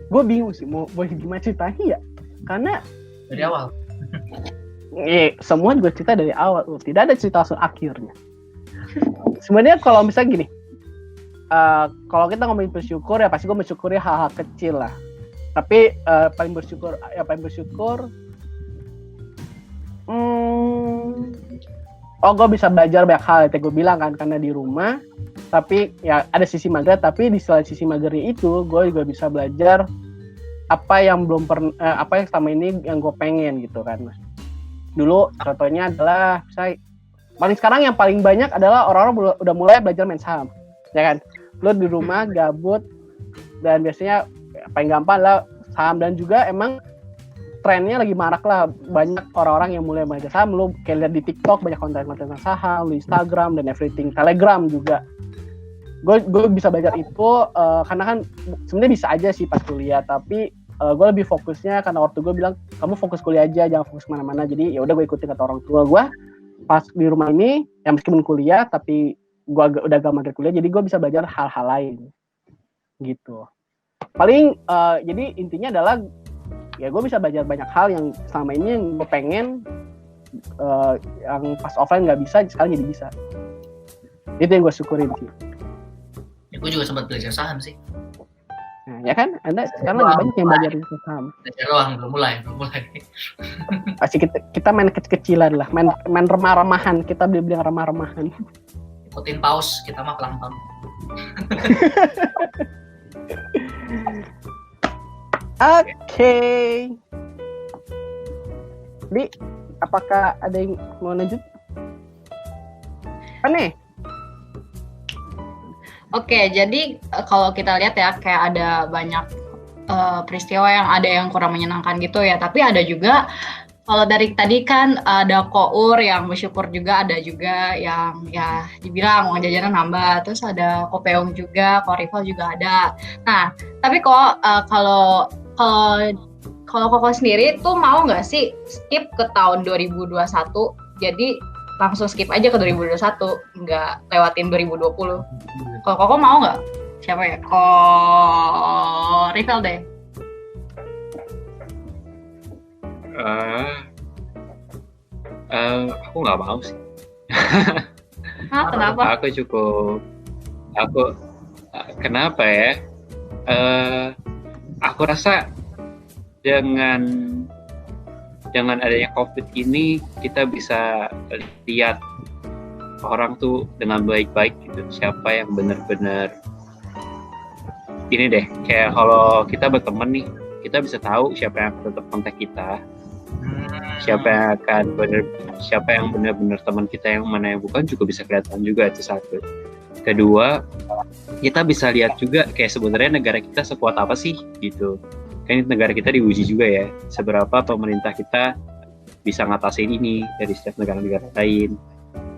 Gue bingung sih mau gimana ceritanya ya, karena
dari awal.
Semua juga cerita dari awal, tidak ada cerita langsung akhirnya. Sebenarnya kalau misalnya gini, kalau kita ngomongin bersyukur ya pasti gue mensyukuri hal-hal kecil lah. Tapi paling bersyukur gue bisa belajar banyak hal yang gue bilang kan, karena di rumah. Tapi ya ada sisi mager, tapi di selain sisi magernya itu gue juga bisa belajar apa yang selama ini yang gue pengen gitu kan. Dulu contohnya adalah paling sekarang yang paling banyak adalah orang-orang udah mulai belajar main saham, ya kan? Lo di rumah gabut dan biasanya paling gampang adalah saham, dan juga emang trennya lagi marak lah, banyak orang-orang yang mulai belajar saham. Lo kayak lihat di TikTok banyak konten-konten tentang saham, di Instagram dan everything, Telegram juga. gue bisa belajar itu karena kan sebenarnya bisa aja sih pas kuliah, tapi gue lebih fokusnya karena waktu gue bilang kamu fokus kuliah aja, jangan fokus kemana-mana. Jadi ya udah gue ikutin kata orang tua gue. Pas di rumah ini, yang meskipun kuliah, tapi gue udah gak mager kuliah, jadi gue bisa belajar hal-hal lain, gitu. Paling, jadi intinya adalah, ya gue bisa belajar banyak hal yang selama ini yang gue pengen, yang pas offline gak bisa, sekarang jadi bisa. Itu yang gue syukurin sih.
Ya, gue juga sempat belajar saham sih.
Nah, ya kan? Anda sekarang lagi banyak yang belajar saham.
Belajar doang, belum mulai.
Pasti kita main kecil-kecilan lah, main remah-remahan, kita beli yang remah-remahan.
Ikutin paus, kita mah pelan-pelan.
Oke. Di, apakah ada yang mau lanjut? Aneh.
Oke, jadi kalau kita lihat ya kayak ada banyak peristiwa yang ada yang kurang menyenangkan gitu ya. Tapi ada juga kalau dari tadi kan ada Kour yang bersyukur juga, ada juga yang ya dibilang uang jajanan nambah. Terus ada Kopeung juga, Korifal juga ada. Nah, tapi kok kalau Koko sendiri tuh mau nggak sih skip ke tahun 2021? Jadi langsung skip aja ke 2021, nggak lewatin 2020. Kalau Koko mau nggak? Siapa ya? Rivel deh.
Aku nggak mau sih.
Hah, kenapa?
Kenapa ya? Aku rasa dengan adanya COVID ini kita bisa lihat orang tuh dengan baik-baik gitu. Siapa yang benar-benar ini deh, kayak kalau kita berteman nih, kita bisa tahu siapa yang tetap kontak kita, siapa yang benar-benar teman kita, yang mana yang bukan juga bisa kelihatan juga. Itu satu. Kedua, kita bisa lihat juga kayak sebenarnya negara kita sekuat apa sih gitu. Kan negara kita diuji juga ya, seberapa pemerintah kita bisa ngatasin ini dari setiap negara-negara lain.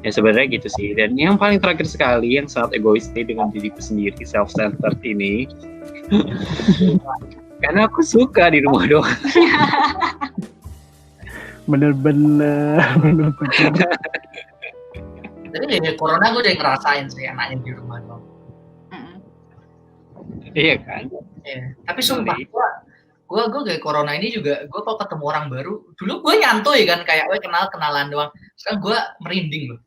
Ya sebenarnya gitu sih. Dan yang paling terakhir sekali, yang sangat egois dengan diriku sendiri, self-centered ini, karena aku suka di rumah doang.
Bener-bener.
Tapi dari corona gue udah ngerasain sih enaknya di rumah doang.
Iya kan?
Iya. Tapi sumpah gue kayak corona ini juga, gue kalau ketemu orang baru, dulu gue nyantuy kan, kayak gue kenalan doang. Sekarang gue merinding loh.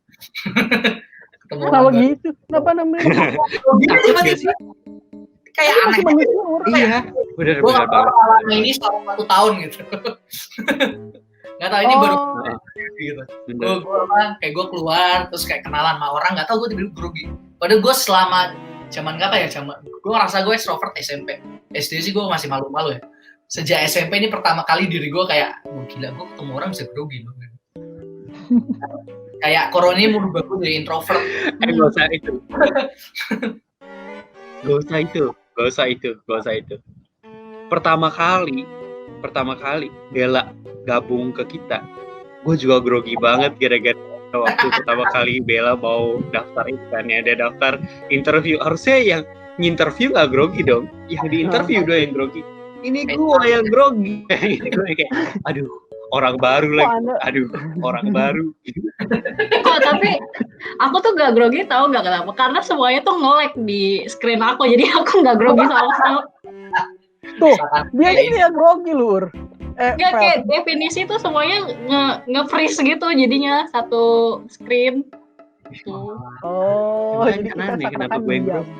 Ketemu
Kenapa gitu? Kenapa namanya?
Kayak aneh.
Iya, benar-benar.
Gue ngalamin ini selama 1 tahun gitu. Nggak tahu ini baru gitu. Gue keluar terus kayak kenalan sama orang, nggak tahu gue tiba-tiba grogi. Padahal gue selama zaman gue ngerasa gue extrovert SMP. SD sih gue masih malu-malu ya. Sejak SMP ini pertama kali diri gue kayak, gila, gue ketemu orang bisa grogi loh. Kayak corona ini merubah gue dari introvert.
Gak usah itu. Pertama kali Bella gabung ke kita, gue juga grogi banget gara-gara waktu pertama kali Bella mau daftar event, ada daftar interview. Harusnya yang nginterview gak grogi dong, yang diinterview doang yang grogi. Ini gue yang grogi. Gue kayak, aduh, orang baru lagi. Orang baru.
Tapi aku tuh gak grogi, tau gak kenapa? Karena semuanya tuh nge-lag di screen aku, jadi aku gak grogi sama sekali.
Tuh, dia ini yang grogi lur.
Nggak, kayak definisi tuh semuanya nge-freeze gitu, jadinya satu screen.
Oh, jadi
kenapa gue yang grogi?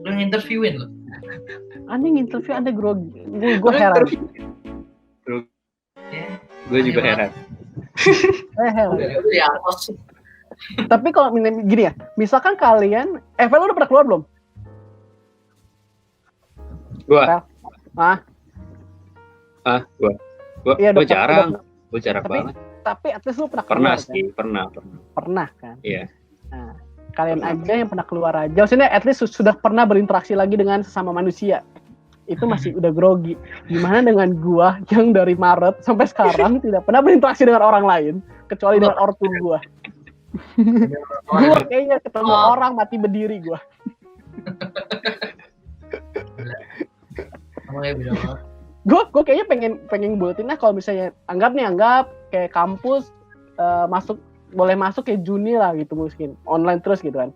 Lu nginterviewin lo.
Aneh nginterview Anda grogi. Gue heran.
Gue juga heran.
Tapi kalau gini ya, misalkan kalian, Vel udah pernah keluar belum? Gue
jarang banget.
Tapi at least lu pernah
keluar.
Pernah kan?
Iya.
Nah, kalian aja yang pernah keluar aja, maksudnya at least sudah pernah berinteraksi lagi dengan sesama manusia. Itu masih udah grogi. Gimana dengan gua yang dari Maret sampai sekarang tidak pernah berinteraksi dengan orang lain kecuali dengan ortu gua. Gue kayaknya ketemu orang mati berdiri gue.
Namanya beda banget.
Gue kayaknya pengen buletin kalau misalnya anggap kayak kampus boleh masuk kayak Juni lah gitu mungkin online terus gitu kan.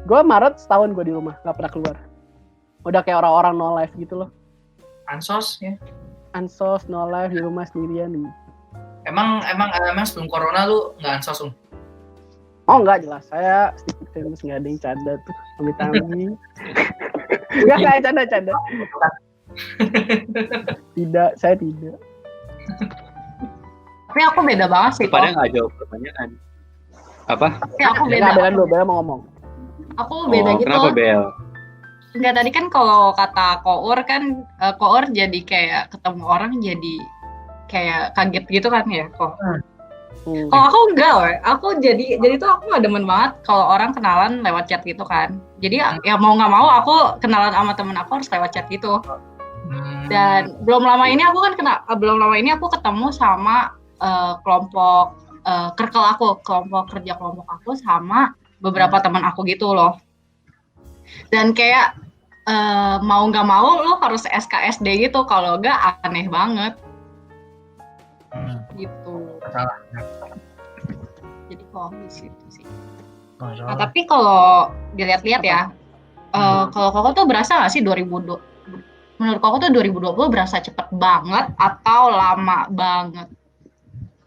Gue Maret setahun gue di rumah nggak pernah keluar. Udah kayak orang-orang no life gitu loh.
Ansos ya.
Ansos no life di rumah sendirian nih.
Emang sebelum corona lu nggak ansos?
Oh enggak, jelas saya sedikit famous, nggak ada yang canda tuh amit-amit. Enggak, saya canda. Tidak, saya tidak.
Tapi aku beda banget sih.
Padahal nggak jawab pertanyaan. Apa?
Tapi aku beda.
Dengan dua Bella mau ngomong.
Aku beda gitu.
Kenapa Bel?
Enggak, tadi kan kalau kata Kour kan, Kour jadi kayak ketemu orang jadi kayak kaget gitu kan ya kok. Kalau aku enggak loh, aku jadi tuh aku nggak demen banget kalau orang kenalan lewat chat gitu kan. Jadi ya mau nggak mau aku kenalan sama temen aku harus lewat chat gitu. Dan belum lama ini aku ketemu sama kelompok kelompok kerja aku sama beberapa teman aku gitu loh. Dan kayak mau nggak mau lo harus SKSD gitu, kalau nggak aneh banget. Gitu.
Salah.
Jadi kalau di situ sih.
Nah,
tapi kalau dilihat-lihat ya, kalau Koko tuh berasa nggak sih 2020? Menurut Koko tuh 2020 berasa cepet banget atau lama banget?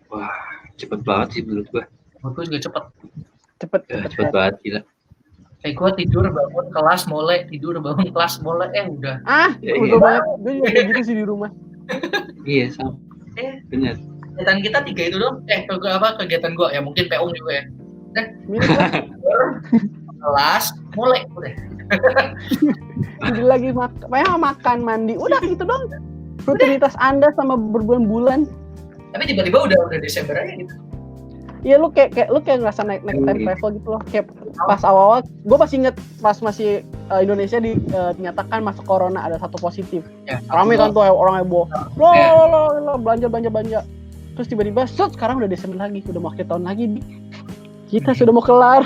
Wah, cepet banget sih menurut gue.
Menurut gue juga cepet.
Cepet banget gila.
Kayak gue tidur bangun kelas mulai udah.
Udah banget. Gue juga kayak gitu sih di rumah.
Iya sama. Bener.
Kegiatan kita 3 itu dong. Kegiatan gue ya mungkin PO juga ya. Kelas mulai udah.
Jadi lagi makan mandi udah gitu dong. Rutinitas Anda sama berbulan-bulan.
Tapi tiba-tiba udah Desember aja gitu.
Iya, lu kayak ngerasa naik time travel gitu loh. Kayak pas awal gue masih inget pas masih Indonesia dinyatakan masuk corona ada 1 positif.
Ya,
rame kan tuh orang heboh. Loh, belanja. Terus tiba-tiba sekarang udah Desember lagi, udah mau akhir tahun lagi. Kita sudah mau kelar.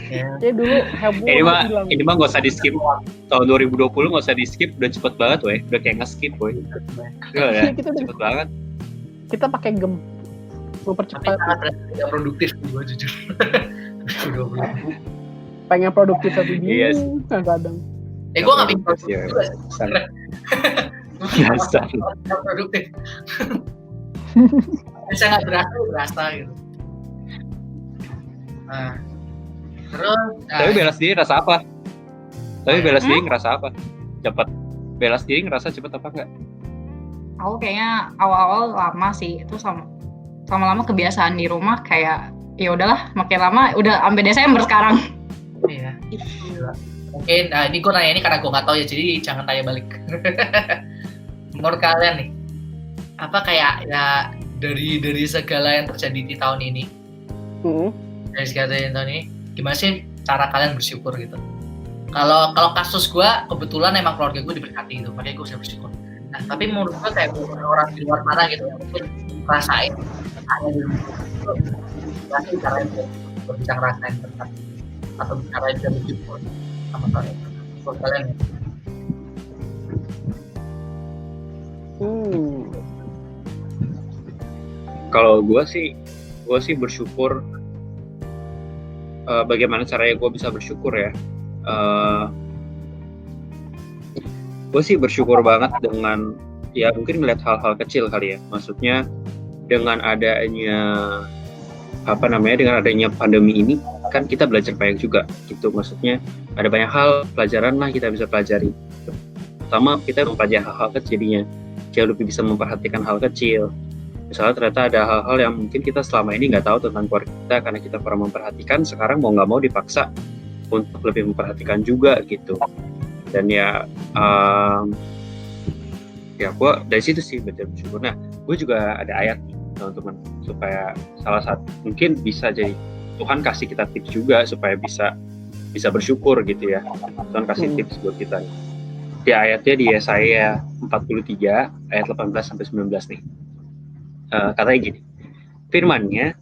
Ya dulu heboh.
Ini mah nggak usah di skip. Tahun 2020 nggak usah di skip, udah cepet banget weh. Udah kayak nge-skip weh. Udah cepet banget.
Kita pakai gem mempercepat.
Tapi tidak produktif gue jujur.
Pengen produktif tapi
bingung
kadang.
Gue nggak bikin produktif juga.
Biasa.
Produktif. Bisa nggak berasa gitu. Nah, terus.
Tapi Bella sendiri ngerasa apa? Cepet. Bella sendiri ngerasa cepet apa enggak?
Aku kayaknya awal-awal lama sih, itu lama-lama kebiasaan di rumah kayak ya udahlah, makin lama udah sampai Desember sekarang.
Iya. Mungkin ini gue nanya ini karena gue nggak tahu ya, jadi jangan tanya balik. Menurut kalian nih, apa kayak ya dari segala yang terjadi di tahun ini, dari segala yang tahun ini, gimana sih cara kalian bersyukur gitu? Kalau kasus gue kebetulan emang keluarga gue diberkati gitu, makanya gue bisa bersyukur. Nah, tapi menurut gue kayak orang di luar sana gitu yang mungkin ngerasain ada di rumah itu, pasti cara yang bisa ngerasain berkat atau cara yang bisa bersyukur sama kalian. Menurut kalian ya?
Kalau gue sih bersyukur. Bagaimana caranya gue bisa bersyukur ya? Gue sih bersyukur banget dengan ya mungkin melihat hal-hal kecil kali ya. Maksudnya dengan adanya pandemi ini kan kita belajar banyak juga gitu. Maksudnya ada banyak hal pelajaran lah kita bisa pelajari. Pertama kita mempelajari hal-hal kecil jadinya jauh lebih bisa memperhatikan hal kecil. Misalnya ternyata ada hal-hal yang mungkin kita selama ini nggak tahu tentang keluarga kita karena kita kurang memperhatikan, sekarang mau nggak mau dipaksa untuk lebih memperhatikan juga gitu. Dan ya gue dari situ sih belajar bersyukur. Nah, gue juga ada ayat nih teman-teman supaya salah satu mungkin bisa jadi Tuhan kasih kita tips juga supaya bisa bersyukur gitu ya. Tuhan kasih tips buat kita. Di ayatnya di Yesaya 43 ayat 18 sampai 19 nih. Katanya gini, firman-Nya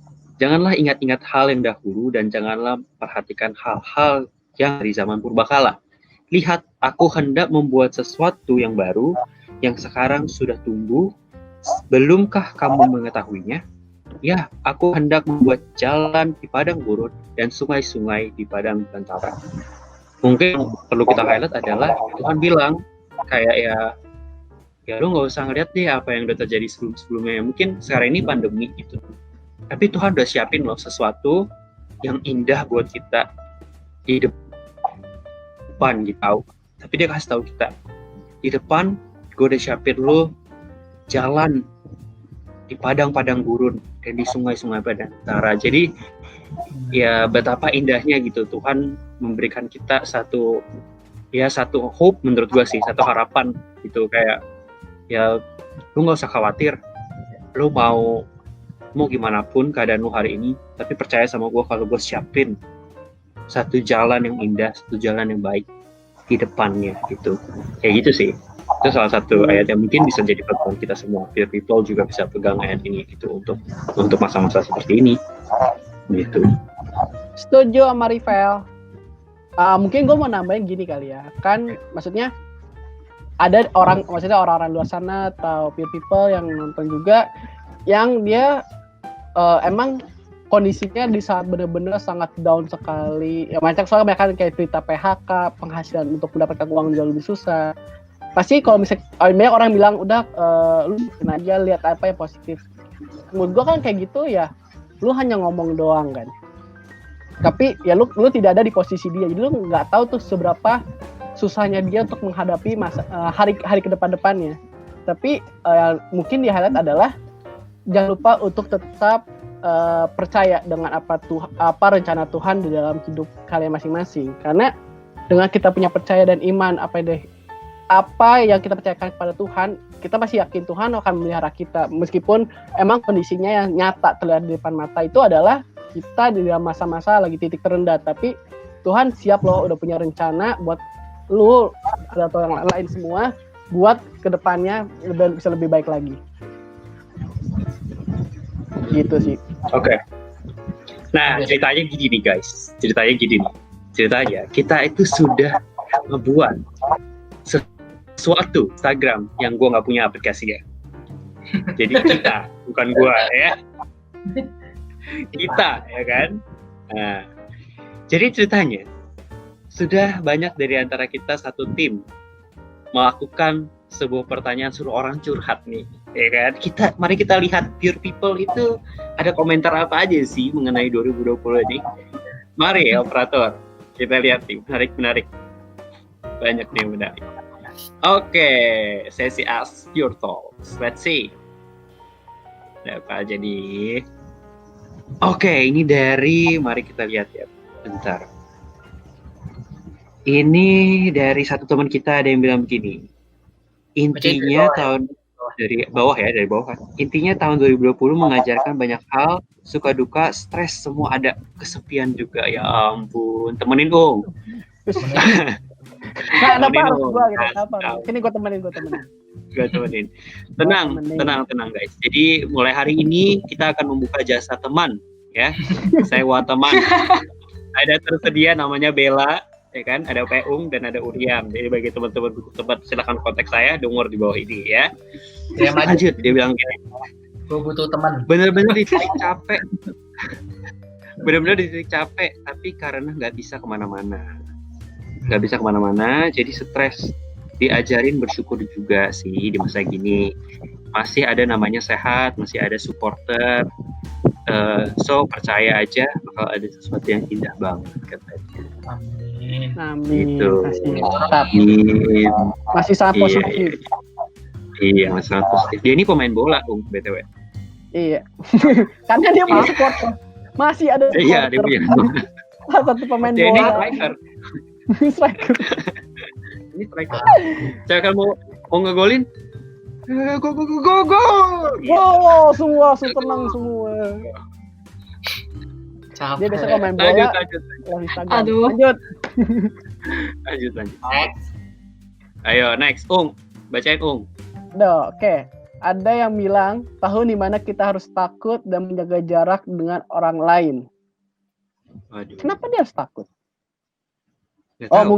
Janganlah ingat-ingat hal yang dahulu dan janganlah perhatikan hal-hal yang dari zaman purbakala. Lihat, aku hendak membuat sesuatu yang baru, yang sekarang sudah tumbuh. Belumkah kamu mengetahuinya? Ya, aku hendak membuat jalan di padang gurun dan sungai-sungai di padang belantara. Mungkin yang perlu kita highlight adalah Tuhan bilang kayak ya lu nggak usah ngeliat deh apa yang udah terjadi sebelumnya. Mungkin sekarang ini pandemi gitu. Tapi Tuhan udah siapin loh sesuatu yang indah buat kita di depan gitu. Tapi dia kasih tahu kita di depan gue udah siapin lo jalan di padang-padang gurun dan di sungai-sungai belantara. Jadi ya betapa indahnya gitu Tuhan memberikan kita satu hope menurut gue sih, satu harapan gitu kayak ya lu nggak usah khawatir, lu mau gimana pun keadaan lu hari ini, tapi percaya sama gue kalau gue siapin satu jalan yang indah, satu jalan yang baik di depannya gitu. Kayak gitu sih. Itu salah satu ayat yang mungkin bisa jadi pegangan kita semua. Biar people juga bisa pegang ayat ini gitu untuk masa-masa seperti ini. Gitu.
Setuju sama Rivel. Mungkin gue mau nambahin gini kali ya. Kan maksudnya ada orang-orang luar sana atau peer people yang nonton juga yang dia emang kondisinya di saat benar-benar sangat down sekali. Ya macam soalnya mereka kayak cerita PHK, penghasilan untuk mendapatkan uang jauh lebih susah. Pasti kalau misalnya banyak orang bilang udah lu bikin aja, lihat apa yang positif. Menurut gua kan kayak gitu ya, lu hanya ngomong doang kan. Tapi ya lu tidak ada di posisi dia, jadi lu nggak tahu tuh seberapa susahnya dia untuk menghadapi hari ke depannya. Tapi mungkin di highlight adalah jangan lupa untuk tetap percaya dengan apa rencana Tuhan di dalam hidup kalian masing-masing. Karena dengan kita punya percaya dan iman apa yang kita percayakan kepada Tuhan, kita masih yakin Tuhan akan memelihara kita. Meskipun emang kondisinya yang nyata terlihat di depan mata itu adalah kita di dalam masa-masa lagi titik terendah. Tapi Tuhan siap loh, udah punya rencana buat lu atau yang lain semua buat kedepannya bisa lebih baik lagi. Gitu sih.
Oke. Nah, ceritanya gini nih guys. Ceritanya kita itu sudah ngebuat sesuatu Instagram yang gue nggak punya aplikasinya. Jadi kita, bukan gue ya. Kita ya kan. Nah, jadi ceritanya sudah banyak dari antara kita satu tim melakukan sebuah pertanyaan, suruh orang curhat nih, ya kan? Mari kita lihat Pure People itu ada komentar apa aja sih mengenai 2020 ini. Mari ya operator, kita lihat nih, menarik. Banyak nih menarik. Oke, sesi Ask Pure Talks. Let's see. Ada apa aja nih? Oke, ini mari kita lihat ya. Bentar. Ini dari satu teman kita ada yang bilang begini. Intinya dari bawah kan. Intinya tahun 2020 mengajarkan banyak hal, suka duka, stres semua ada, kesepian juga. Ya ampun, temenin dong.
Ada apa? Ini gue temenin. Tenang guys. Jadi mulai hari ini kita akan membuka jasa teman, ya. Sewa teman. Ada tersedia namanya Bella. Ya kan, ada Peung dan ada Uriam. Jadi bagi teman-teman silakan kontak saya, nomor di bawah ini ya. Lanjut, dia bilang gini.
Gue butuh teman.
Bener-bener di titik capek, tapi karena nggak bisa kemana-mana, jadi stres. Diajarin bersyukur juga sih di masa gini. Masih ada namanya sehat, masih ada supporter. So percaya aja bakal ada sesuatu yang indah banget katanya.
Amin.
Gitu.
Masih sangat positif.
Iya, masih sangat positif. Dia ini pemain bola, BTW.
Iya. Karena dia punya supporter. Masih ada supporter.
Iya, dia punya.
Satu pemain bola.
Dia ini striker. Ini striker. Saya kan mau ngegolin. Go!
Wow, semua tenang semua.
Capek.
Dia biasa main bola.
Aduh.
Lanjut.
Next. Ayo, next. Bacain,
Oke. ada yang bilang tahun di mana kita harus takut dan menjaga jarak dengan orang lain.
Waduh.
Kenapa dia harus takut?
Nggak
Oh,
tahu.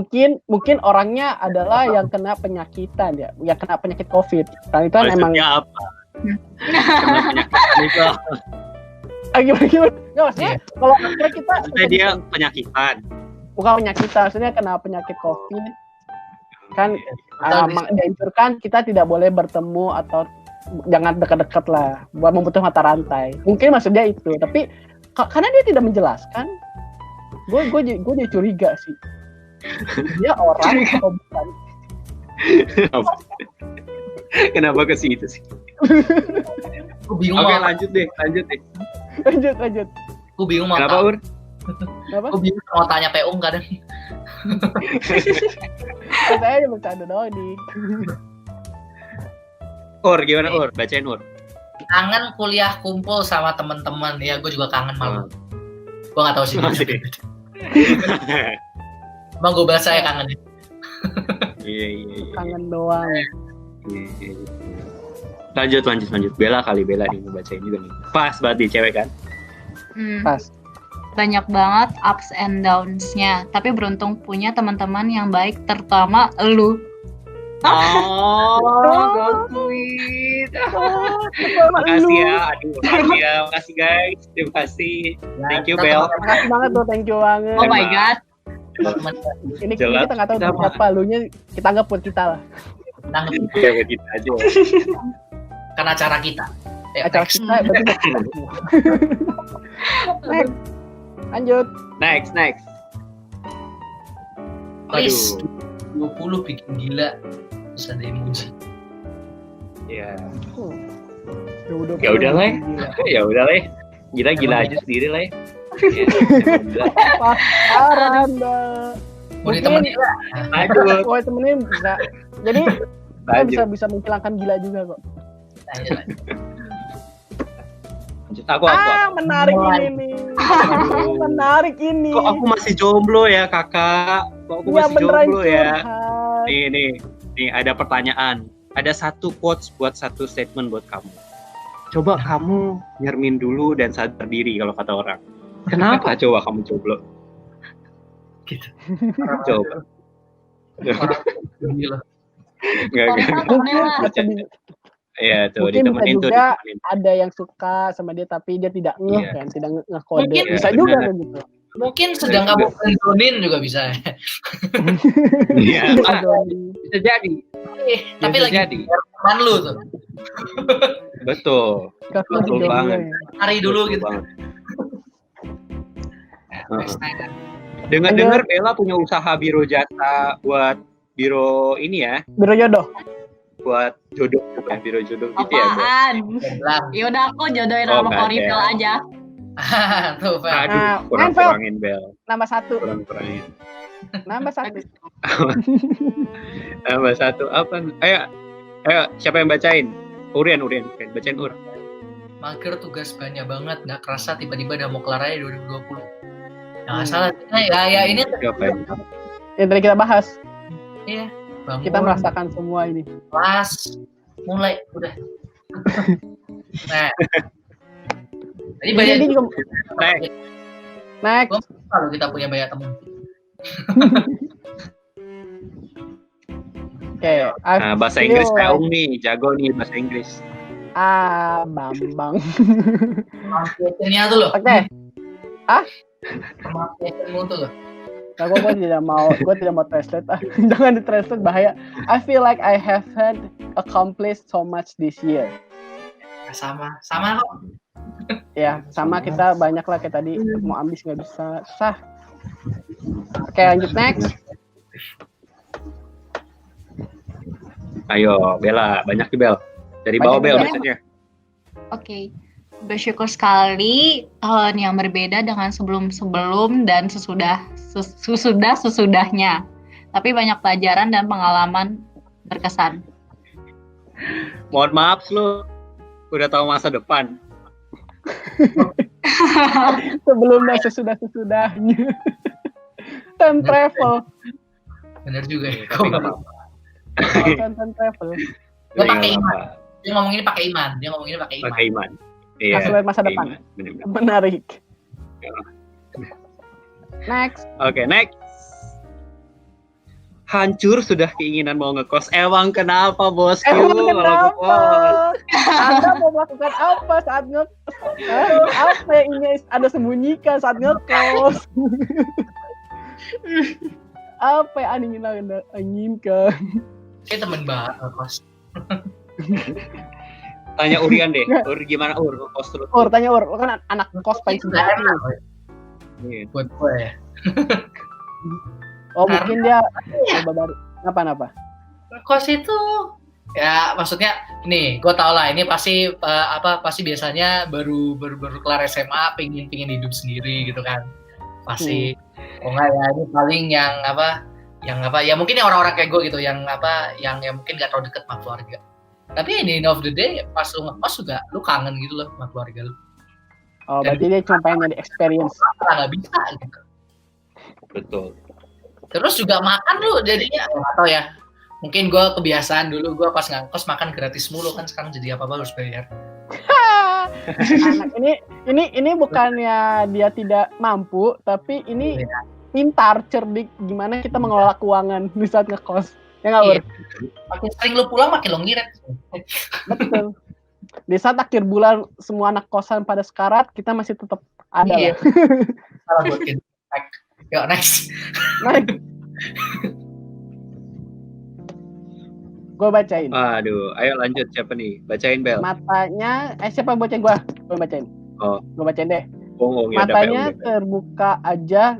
mungkin orangnya adalah yang kena penyakitan ya, yang kena penyakit COVID. Kan itu kan emang
Maksudnya apa? Kena penyakit itu.
gimana? Nggak, maksudnya kalau akhirnya kita
Maksudnya dia penyakitan.
bukan penyakitan, maksudnya kena penyakit COVID kan dianjurkan kita tidak boleh bertemu atau jangan dekat-dekat lah buat memutus mata rantai. Mungkin maksudnya itu, tapi karena dia tidak menjelaskan, gue jadi curiga sih. Dia orang atau bukan?
Kenapa ke situ sih?
Gue bingung
Oke,
mau
lanjut deh.
Lanjut.
gue bingung mau
Kenapa, Ur?
Apa?
gue bingung mau tanya Peung kadang.
Saya aja bercanda doang nih.
Ur, gimana Ur? Bacain Ur.
Kangen kuliah kumpul sama teman-teman ya, gue juga kangen malu. Gue nggak tahu sih.
Masih.
Emang gue bahasa ya kangen.
Iya.
Kangen doang.
Iya. Lanjut. Bella nih ngebacain juga nih. Pas banget di cewek kan?
Pas.
Banyak banget ups and downs-nya, tapi beruntung punya teman-teman yang baik, terutama elu.
Oh, so sweet. Makasih ya, makasih guys. Terima kasih. Thank you, Bel.
Makasih banget tuh, thank you banget.
Oh my god.
Ini
Jelas.
kita nggak tahu
Kita
siapa, lunya kita anggap buat kita lah.
Ya kita aja.
Kan acara kita.
Acara kita berarti buat kita semua. Next. Lanjut.
Next.
Please 20 bikin gila. Terus ada emoji.
Ya.
Ya
udah lah. Ya udah lah. Gila aja sendiri lah. Ya, gila.
Pasaran dah.
Mau ditemenin lah.
Aduh.
Wah, temenin enggak. Jadi kita
Lanjut.
bisa menghilangkan gila juga kok.
Aku.
Menarik ini nih. Menarik ini.
Kok aku masih jomblo ya, Kakak? Kok aku masih jomblo ya? Nih ada pertanyaan. Ada satu quotes buat satu statement buat kamu. Coba kamu nyermin dulu dan sadar diri kalau kata orang. Kenapa coba kamu jomblo?
Gitu.
Coba.
Gila.
Enggak. Iya tuh,
Mungkin bisa
ditemenin tuh.
juga ada yang suka sama dia tapi dia tidak ngeh
Iya.
kan, tidak ngekode.
Mungkin
Bisa
benar.
juga kayak gitu.
Mungkin sedang kamu friendzonin juga bisa.
Iya,
Aduh.
bisa jadi.
Tapi
Bisa
lagi
jadi.
teman lu tuh.
Betul.
Kakak
Betul
jomblo
banget.
ya.
Cari dulu
Betul
gitu.
banget.
Next time.
Dengar-dengar Bella punya usaha biro jasa buat biro ini ya,
Biro jodoh.
buat jodoh ya, biro jodoh gitu ya. Bel?
Apaan?
Bilang.
Yaudah aku jodohin
Oh,
sama
nggak
Koripel
ada.
aja.
Tuh, Fel.
Aduh,
Nah,
kurang-kurangin Bel.
Nambah satu.
Kurang-kurangin.
Nambah satu.
Tambah satu apa? Ayo, siapa yang bacain? Urian, bacain Ur.
Mager tugas banyak banget, nggak kerasa tiba-tiba udah mau kelar aja 2020. Nggak salah, ya ini
Siapa yang?
Yang tadi kita bahas.
ya bangun,
Kita merasakan semua ini.
kelas, mulai, udah. Nah, tadi banyak
Ini juga
Next.
next.
kalau kita punya banyak teman.
Oke,
Nah, bahasa Inggris Peung nih, jago nih bahasa Inggris.
Bambang.
Pronunciation-nya tuh loh.
Oke.
Pronunciation-mu tuh loh.
Nah, gue tidak mau translate. Jangan di-translate, bahaya. I feel like I haven't accomplished so much this year.
Sama kok.
Ya, sama kita banyak lah kayak tadi mau ambis nggak bisa. Sah. Oke, lanjut next.
Ayo, Bella, banyak nih Bel. Dari bawah
Banyak
Bel
nih,
maksudnya.
Oke. Bersyukur sekali tahun yang berbeda dengan sebelum-sebelum dan sesudahnya. Tapi banyak pelajaran dan pengalaman berkesan.
Mohon maaf lu udah tahu masa depan.
Sebelumnya sesudahnya. Time travel.
Bener juga ya.
Tapi nggak apa-apa.
Time travel.
Gue
Tapi
pakai
nggak
iman.
apa-apa.
Dia ngomongin pakai iman.
Pakai iman. Iya.
Masuk masa
pakai
depan.
iman. Bener-bener.
Menarik. Next.
Oke, next. Hancur sudah keinginan mau ngekos. Emang kenapa, bosku?
Emang
kalau
kenapa?
ngekos?
Anda mau melakukan apa saat ngekos? Apa yang ingin Anda sembunyikan saat ngekos? Apa yang Anda inginkan?
Kayak temen banget ngekos.
Tanya Urian deh. Ur gimana ngekos terus?
Tanya Lo kan anak kos paling
Nggak
sejati.
enak,
Iya.
buat gue ya.
Mungkin dia coba baru. Apa?
Ngekos itu ya maksudnya nih gue tau lah ini pasti pasti biasanya baru kelar SMA pingin hidup sendiri gitu kan pasti enggak ya ini paling yang ya mungkin yang orang-orang kayak gue gitu yang mungkin gak terlalu deket sama keluarga tapi ini end of the day pas lu ngekos juga lu kangen gitu loh sama keluarga lu.
Berarti dia cuma pengen nyari experience.
Nggak bisa gitu.
Betul.
Terus juga makan lu jadinya nggak tahu ya. Mungkin gue kebiasaan dulu gue pas ngekos makan gratis mulu kan sekarang jadi apa harus bayar.
Anak ini bukannya dia tidak mampu, tapi ini pintar, cerdik gimana kita mengelola keuangan di saat ngekos. Ya nggak Ur?
Makin sering lu pulang makin lo ngirit.
Betul. Di saat akhir bulan semua anak kosan pada sekarat, kita masih tetap ada.
Iya. Salah buat kita. Yuk next.
Gue bacain.
Aduh, ayo lanjut siapa nih? Bacain Bel.
Matanya, siapa yang bacain gue? Gue bacain.
Oh.
Gue bacain deh.
Ya,
matanya terbuka aja,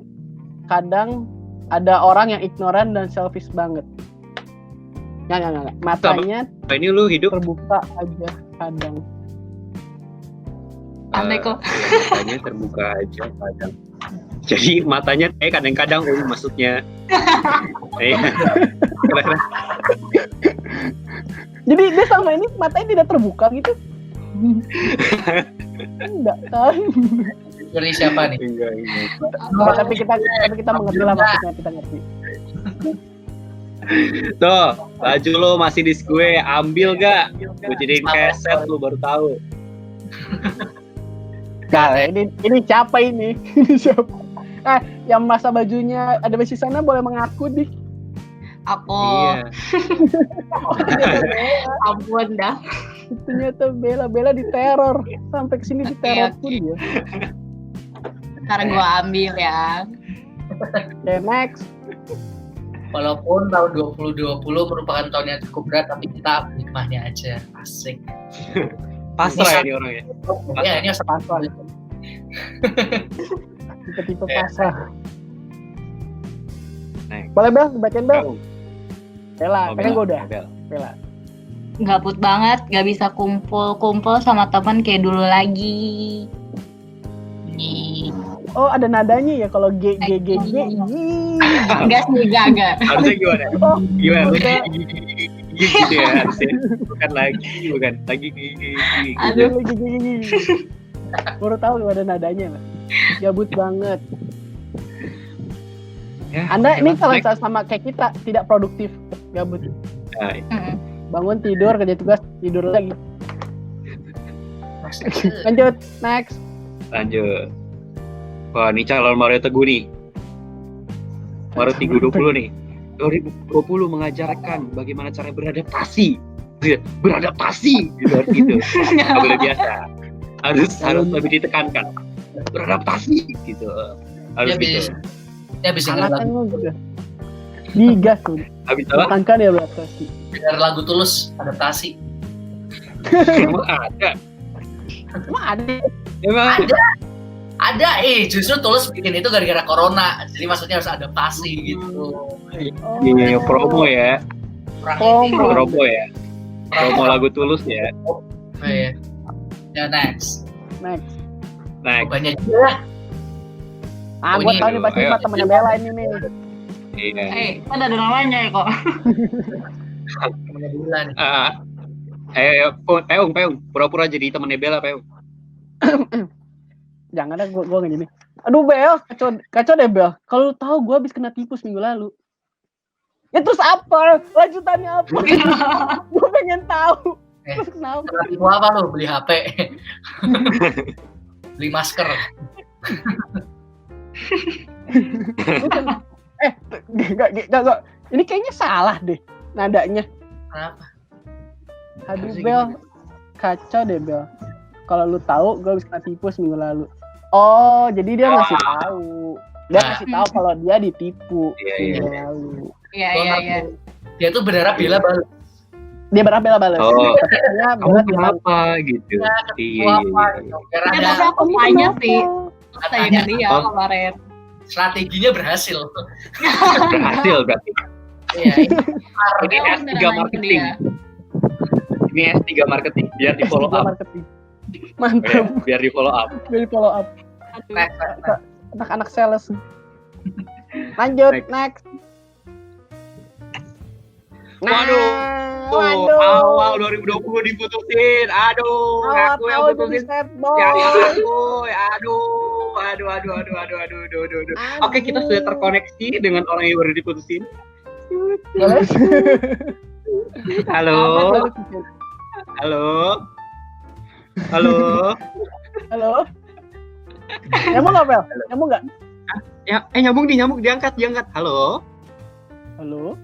kadang ada orang yang ignoran dan selfish banget. Nggak. Matanya
ini lu hidup
terbuka aja, kadang.
Aneh kok.
Matanya terbuka aja, kadang. Jadi matanya kadang-kadang maksudnya.
Jadi dia sama ini matanya tidak terbuka gitu. Enggak kan?
Dari siapa nih?
Enggak.
Tapi kita mengerti lah maksudnya, kita ngerti.
Tuh, baju lo masih di gue, ambil gak? Gue jadiin keset lu baru tahu.
Nah, ini siapa ini? Ini siapa? Yang masa bajunya ada besi sana boleh mengaku nih.
Aku.
Iya.
Ampun dah.
Ternyata Bella diteror sampai kesini diteror pun dia.
Sekarang gua ambil ya.
Oke, next.
Walaupun tahun 2020 merupakan tahun yang cukup berat, tapi kita nikmahnya aja. Asik.
Pasrah ini orangnya.
Ya, ini
Pasrah. Tipe-tipe pasrah. Boleh Bel, bacain Bel. Bella, pengen gue udah. Bella.
Gabut banget, gak bisa kumpul sama teman kayak dulu lagi.
Oh, ada nadanya ya kalau G.
Enggak sih, gak.
Harusnya gimana?
Oh,
Gimana?
udah.
Gitu ya harusnya. Bukan lagi.
Aduh.
Baru tahu ada nadanya lah. Gabut banget.
Ya,
Anda ini kalau sama kayak kita tidak produktif, gabut. Bangun tidur kerja tugas tidur lagi. Lanjut next.
Wah, ini calon Mario Teguh nih. Mario Teguh 20 nih. 2020 mengajarkan bagaimana cara beradaptasi gitu. Nggak boleh biasa. Harus lebih ditekankan. Beradaptasi gitu. Harus gitu.
Ya bisa
Alasannya juga. Digas tuh.
Habis apa?
Tekankan ya beradaptasi.
dengar lagu Tulus adaptasi.
Emang ada.
Ada justru Tulus bikin itu gara-gara corona. Jadi maksudnya harus adaptasi gitu.
Iya, promo ya.
Promo
Ya. Promo lagu Tulus ya.
Oh iya. Ya next. Banyak juga.
Gue tahu nih pasti temennya Bella ini nih.
Iya.
Kan ada namanya ya kok.
Temennya bulan.
Ayo, Peung. Pura-pura jadi temennya Bella, Peung.
Jangan dah, gue nggak gini. Aduh Bel, kacau deh Bel. Kalau lu tahu gue habis kena tipu minggu lalu. Ya terus apa? Lanjutannya apa? Gue pengen tahu. Terus kenapa?
Tipu apa lu? Beli HP? Beli masker?
Enggak. Ini kayaknya salah deh nadanya.
Kenapa?
Aduh
Harusnya
Bel, kacau deh Bel. Kalau lu tahu, gue bisa tipu seminggu lalu. Oh, jadi dia ngasih tahu. Dia
Nah.
ngasih tahu kalau dia ditipu
Iya,
minggu lalu.
Iya,
Gua
iya,
ngerti.
iya.
Dia tuh berharap Bella balik.
Dia berapa Bella balas?
Oh.
Katanya
Kamu
Bella bilang,
kenapa gitu?
Ya,
Iya,
apa
iya,
gitu.
iya.
Biar
Ya,
ada
tapi aku tanya sih. Tanya
katanya
dia
Oh.
kemarin.
strateginya berhasil.
Berhasil berarti.
Iya, ini
Ini
Dia
S3
beneran nanya
marketing.
dia.
Ini S3 marketing biar di follow
S3
up.
marketing. Mantap,
Biar di follow up.
dari follow up.
Aduh.
next.
Anak-anak sales. Lanjut,
Next.
next.
Tuh, awal 2020 diputusin. Aduh, aku yang
Awal-awal jadi
putusin.
sad boy.
Ya, boy. Aduh. Oke, kita sudah terkoneksi dengan orang yang baru diputusin.
Boleh?
Halo. Halo.
Halo. Nyambung nggak, Bel? Nyambung nggak?
Ya, nyambung diangkat. Halo.
Halo.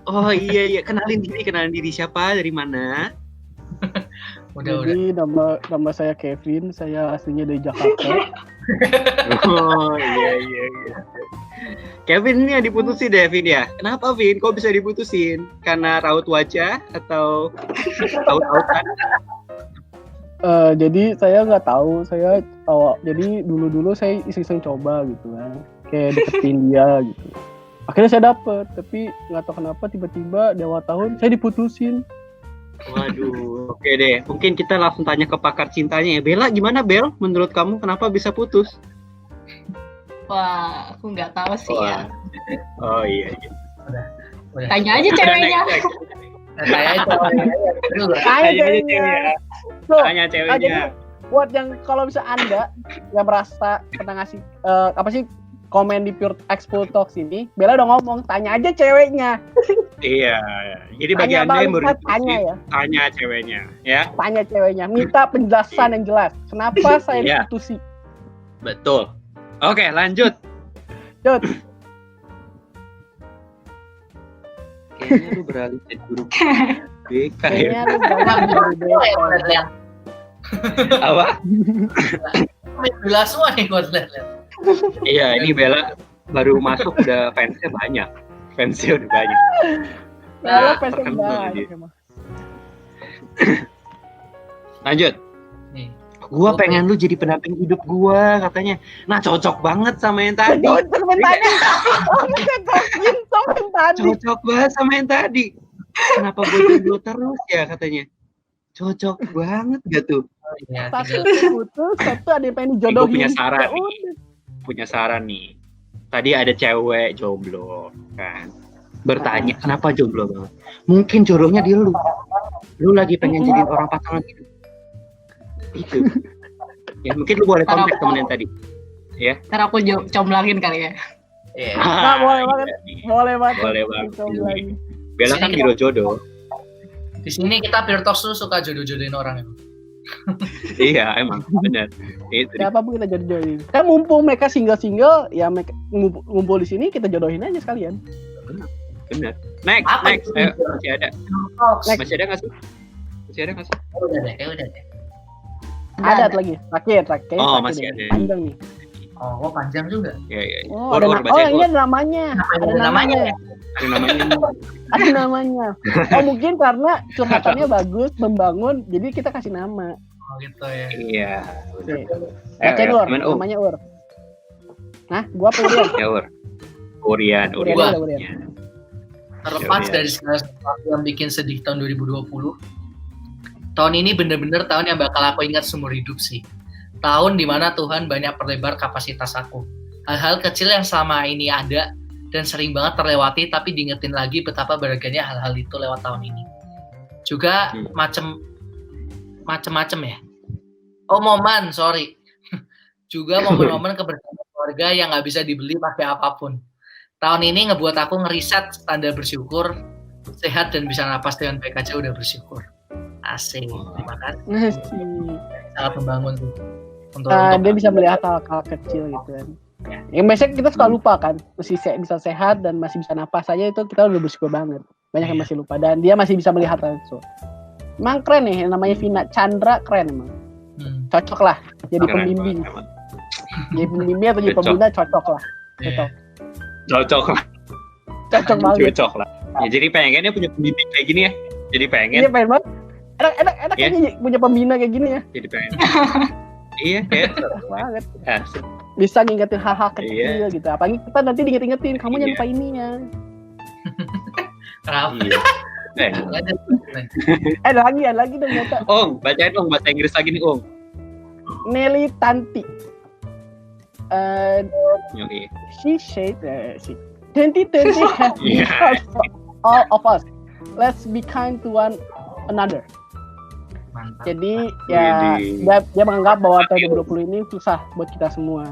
Oh iya, kenalin diri siapa, dari mana?
Udah.
Jadi nama saya Kevin, saya aslinya dari Jakarta.
Oh iya. Kevin ini yang diputusin deh, Vin ya. Kenapa, Vin? Kok bisa diputusin? Karena raut wajah atau raut-rautan?
Jadi saya nggak tahu, jadi dulu saya iseng-iseng coba gitu kan, kayak deketin dia gitu. Akhirnya saya dapet, tapi nggak tahu kenapa tiba-tiba di awal tahun saya diputusin.
Waduh, oke deh. Mungkin kita langsung tanya ke pakar cintanya ya. Bella, gimana Bel? Menurut kamu kenapa bisa putus?
Wah, aku nggak tahu sih ya.
Oh iya.
Udah.
Tanya aja ceweknya.
Tanya aja.
Tanya ceweknya. Loh,
Tanya ceweknya.
jadi buat yang kalau bisa Anda yang merasa pernah ngasih komen di Pure Expo Talks ini, Bella udah ngomong, tanya aja ceweknya.
Iya. Jadi bagi
Tanya
Anda yang baru
balik, tanya
diputusin,
ya.
tanya ceweknya, ya.
Tanya ceweknya, minta penjelasan yang jelas. Kenapa saya
Iya.
diputusi?
Betul. Oke, lanjut.
Jod,
Kayaknya lu beralih jadi guru BK ya.
kayaknya lu jangan dari BK.
Apa?
Jelas semua nih gue lihat.
Iya, ini Bella baru masuk udah fansnya banyak. Fansnya udah banyak.
Bella
Nah,
pengen
terkenal
banget
dia.
emang.
Lanjut.
Nih.
Gua pengen lu jadi pendamping hidup gua katanya. Nah, cocok banget sama yang tadi.
Cocok mentanya. Oh, cocokin sama yang tadi.
Cocok banget sama yang tadi. Kenapa gue jomblo terus ya katanya. Cocok banget gak tuh?
Iya,
Satu
tinggal.
putus, satu ada yang pengen
Gue
dijodohin.
punya saran
Ya
nih.
udah.
Punya saran nih. Tadi ada cewek jomblo kan. Bertanya, kenapa jomblo banget? Mungkin jodohnya di lu. Lu lagi pengen jadi orang pasangan gitu. Itu. Ya, mungkin lu boleh kontak temen yang tadi.
Ntar aku comblangin kali ya.
Iya.
Nah, boleh banget.
Boleh
Boleh banget.
banget.
Coba lagi.
Bella kan biro jodoh.
Di sini kita Pure Talks tuh suka jodoh-jodohin orang.
Iya, emang benar. Itu.
Siapapun kita jodohin. Kan mumpung mereka single-single, ya mereka ngumpul di sini kita jodohin aja sekalian.
Benar. Next.
Apa
Ayo,
itu?
masih ada.
Talks.
Next.
Masih ada nggak sih?
Udah deh.
Ada lagi. Terakhir.
Oh, masih ada.
Panjang nih.
Oh, panjang juga.
Iya.
Oh, ini ada namanya. Ada namanya.
Itu namanya.
Ada namanya. Oh, mungkin karena curhatannya bagus, membangun, jadi kita kasih nama.
Oh, gitu ya.
Iya.
Oke.
Ayo,
Bacain Ur,
temen,
namanya Ur. Nah, gua Urian.
Ya, Urian.
Urian.
Terlepas
Iya.
dari segala sesuatu yang bikin sedih tahun 2020, tahun ini bener-bener tahun yang bakal aku ingat seumur hidup sih. Tahun dimana Tuhan banyak perlebar kapasitas aku. Hal-hal kecil yang selama ini ada dan sering banget terlewati, tapi diingetin lagi betapa berharganya hal-hal itu lewat tahun ini. Juga macem-macem ya. Oh, momen, sorry. Juga momen-momen kebersamaan keluarga yang nggak bisa dibeli pakai apapun. Tahun ini ngebuat aku ngeriset standar bersyukur, sehat dan bisa napas dengan baik aja udah bersyukur. Asik. Terima kasih.
Masih.
Sangat membangun tuh. Untuk
Dia bisa melihat hal-hal kecil gitu kan. Yang biasanya kita suka lupa kan, masih bisa sehat dan masih bisa napas aja itu kita udah bersyukur banget. Banyak yang masih lupa dan dia masih bisa melihat hal itu. Emang keren nih, namanya Vina Chandra, keren emang. Cocok lah jadi pembimbing. Jadi pembimbing atau jadi pembina cocok lah.
Cocok lah.
Cocok banget.
Cocok lah. Ya, jadi pengennya punya pembimbing kayak gini ya. Jadi pengen.
Iya pengen banget. Enak
Iya.
aja punya pembina kayak gini ya.
Jadi pengen. Iya, kayak
Banget.
asik.
Bisa ngingetin hal-hal kecil
Iya.
gitu. Apalagi kita nanti diingetin kamu jangan lupa ini ya.
Kenapa?
Iya.
Ada.
Ada lagi dong nyata.
Ong, bacain Ong, bahasa Inggris lagi nih Ong.
Nelly Tanti.
Yoi.
She said, 2020 has been
Yeah.
hard for all of us. Let's be kind to one another.
Mantap.
Jadi ya dia menganggap bahwa tahun 2020 ini susah buat kita semua.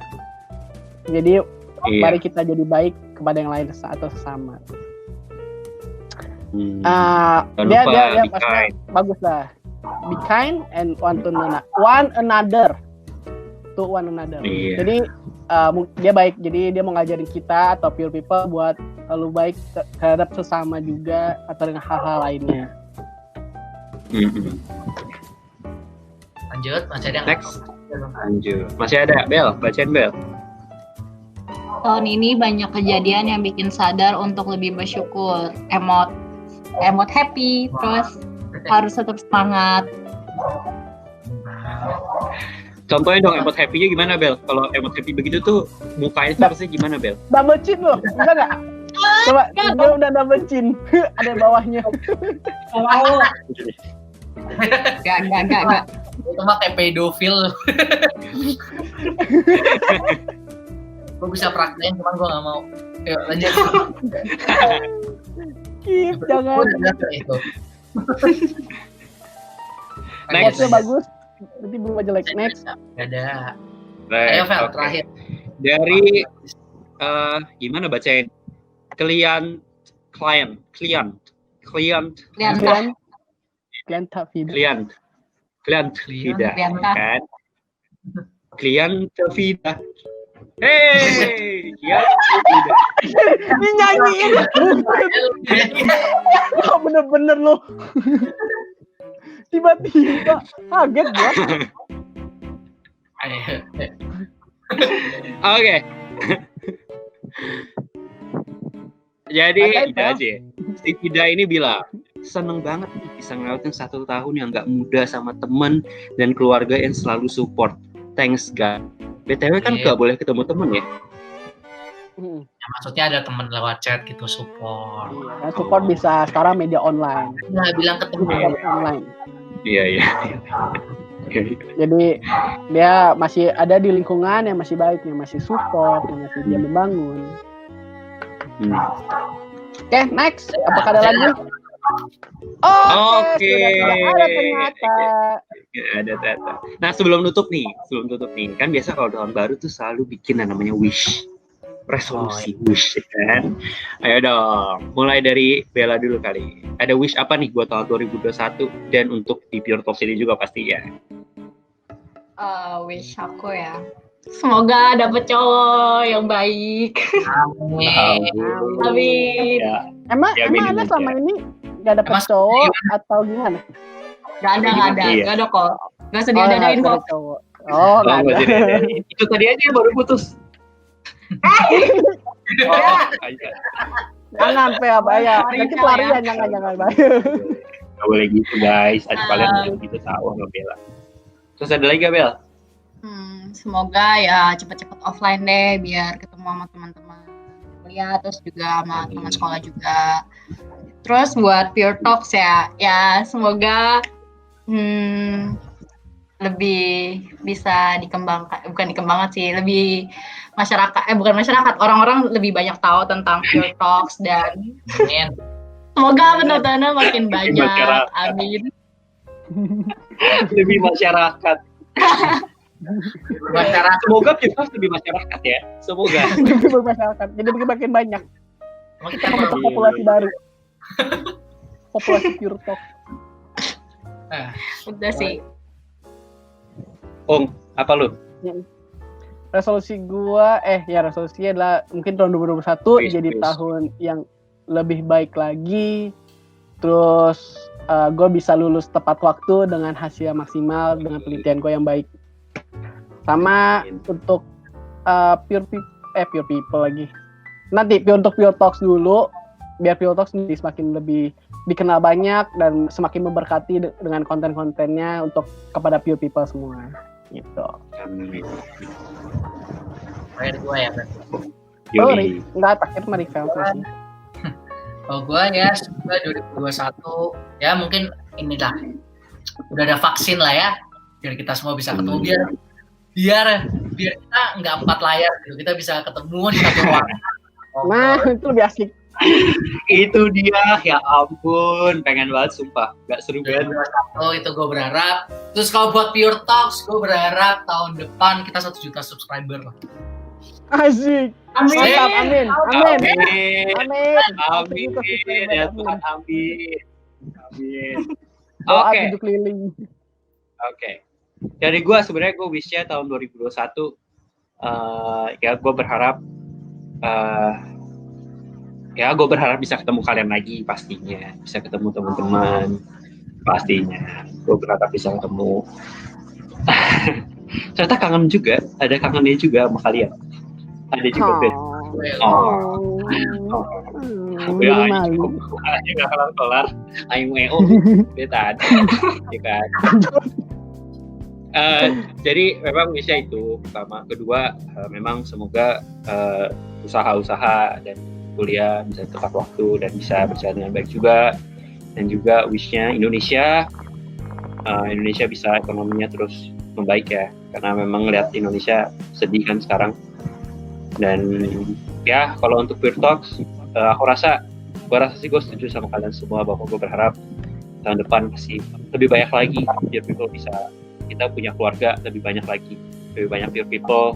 Jadi
Iya.
mari kita jadi baik kepada yang lain atau sesama.
Jangan
Dia
lupa be
maksudnya
kind.
bagus lah. Be kind and one another. To one another.
Iya.
Jadi dia baik. Jadi dia mau ngajarin kita atau pure people buat selalu baik terhadap sesama juga atau dengan hal-hal lainnya.
Lanjut, masih ada
Next. Lanjut. Masih ada Bel, bacain Bel.
Tahun ini banyak kejadian yang bikin sadar untuk lebih bersyukur, emot happy, terus harus tetap semangat.
Contohnya dong emot happy-nya gimana Bel? Kalau emot happy begitu tuh mukanya seharusnya gimana Bel?
Double chin loh, bisa nggak? Coba, dia udah double chin. Ada bawahnya.
Enggak.
Itu mah kayak pedofil. Gue bisa praktekin, cuman gue nggak mau. Yuk lanjut.
Kip, jangan.
Gue udah lihat itu.
Next.
Quotes-nya bagus. Nanti belum aja like next.
Gak ada.
Right,
Ayo Vel,
oke.
terakhir.
Dari gimana bacain? Klien Vida, kan? Klien Vida. Hey, klien Vida.
Ini nyanyiin. Oh, bener-bener loh. Tiba-tiba kaget gua.
Oke. Jadi
Bacain,
itu
Vel.
aja. Si Vida ini bilang seneng banget nih bisa ngelewatin 1 tahun yang gak mudah sama temen dan keluarga yang selalu support. Thanks God. BTW kan
Iya.
gak boleh ketemu temen ya.
Ya, maksudnya ada teman lewat chat gitu support.
Nah, support bisa sekarang media online.
Nah, bilang ketemu.
Support online.
Iya.
Jadi dia masih ada di lingkungan yang masih baik, yang masih support, yang masih dia membangun. Oke, next. Apakah ada lagi?
Oke.
Sudah ada ternyata.
Ada ternyata. Nah sebelum tutup nih, kan biasa kalau tahun baru tuh selalu bikin yang namanya wish, resolusi wish, kan? Ayo dong, mulai dari Bella dulu kali. Ada wish apa nih buat tahun 2021 dan untuk di Pure Talks ini juga pasti ya?
Wish aku ya, semoga dapet cowok yang baik. Amin.
Ya,
Emang
Ya,
ada
minimum,
selama ini nggak dapet
Mas,
cowok atau gimana?
Gak ada kok. Gak usah diadain
nggak
kok.
ada cowok. Oh, nggak ada.
nggak ada. Itu tadi aja baru putus.
Jangan ya. Nanti pelarian jangan bayar.
Gak boleh gitu guys, ada kalian boleh gitu tahu sama Bella. Terus ada lagi gak Bel?
Semoga ya cepet-cepet offline deh biar ketemu sama teman-teman kuliah, terus juga sama teman sekolah juga. Terus buat Pure Talks ya semoga lebih bisa dikembangkan, bukan dikembangkan sih, lebih orang-orang lebih banyak tahu tentang Pure Talks dan semoga penontonnya makin banyak. Amin.
Lebih masyarakat. Semoga Pure Talks lebih masyarakat ya. Semoga.
Lebih bermasyarakat. Jadi makin banyak. Kita membentuk populasi baru. Populasi Pure Talk.
Udah sih.
Ong, apa lu?
Resolusi resolusinya adalah mungkin tahun 2021 jadi tahun yang lebih baik lagi. Terus gue bisa lulus tepat waktu dengan hasil maksimal dengan penelitian gue yang baik. Sama untuk pure people lagi. Nanti untuk Pure Talks dulu, biar Pure Talks semakin lebih dikenal banyak dan semakin memberkati dengan konten-kontennya untuk kepada pure people semua. Gitu.
Terakhir gue ya berarti.
Enggak, terakhir Marika sih.
Kalau gue ya semoga 2021 ya mungkin inilah udah ada vaksin lah ya, biar kita semua bisa ketemu, biar kita nggak 4 layar gitu, kita bisa ketemu di satu ruangan.
Nah, itu lebih asik.
Itu dia, ya ampun, pengen banget sumpah, nggak seru banget.
2021 itu gue berharap. Terus kalau buat Pure Talks, gue berharap tahun depan kita 1 juta subscriber lah.
Asik.
Amin.
Mantap, amin.
Ya Tuhan, amin.
Doa
Oke.
7 keliling.
Oke. Dari gue sebenarnya gue wish-nya tahun 2021 ya gue berharap gue berharap bisa ketemu kalian lagi pastinya, bisa ketemu teman-teman pastinya. Gue berharap bisa ketemu. Ternyata kangen juga, ada kangennya juga sama kalian. Ada juga Ben. Ya, aja nggak kelar, aing weo, beta ada, ya kan. Jadi memang bisa itu pertama, kedua memang semoga usaha-usaha dan kuliah bisa tepat waktu dan bisa berjalan dengan baik juga, dan juga wish-nya Indonesia bisa ekonominya terus membaik ya, karena memang lihat Indonesia sedih kan sekarang. Dan ya kalau untuk Pure Talks, gue rasa sih gue setuju sama kalian semua bahwa gue berharap tahun depan masih lebih banyak lagi biar people kita punya keluarga lebih banyak lagi, lebih banyak pure people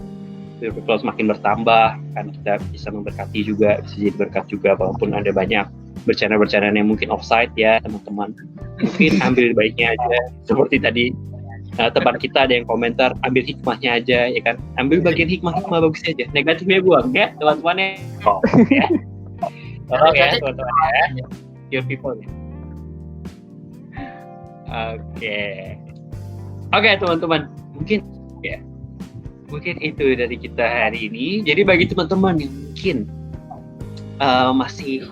semakin bertambah, kan kita bisa memberkati juga, bisa jadi berkat juga, walaupun ada banyak bercanda-bercanda yang mungkin offside ya teman-teman, mungkin ambil baiknya aja, seperti tadi teman kita ada yang komentar, ambil hikmahnya aja ya kan, ambil bagian hikmah bagusnya aja, negatifnya buang ya teman-teman ya. Tolong ya teman-teman ya, pure people ya. Oke teman-teman, mungkin itu dari kita hari ini. Jadi bagi teman-teman yang mungkin masih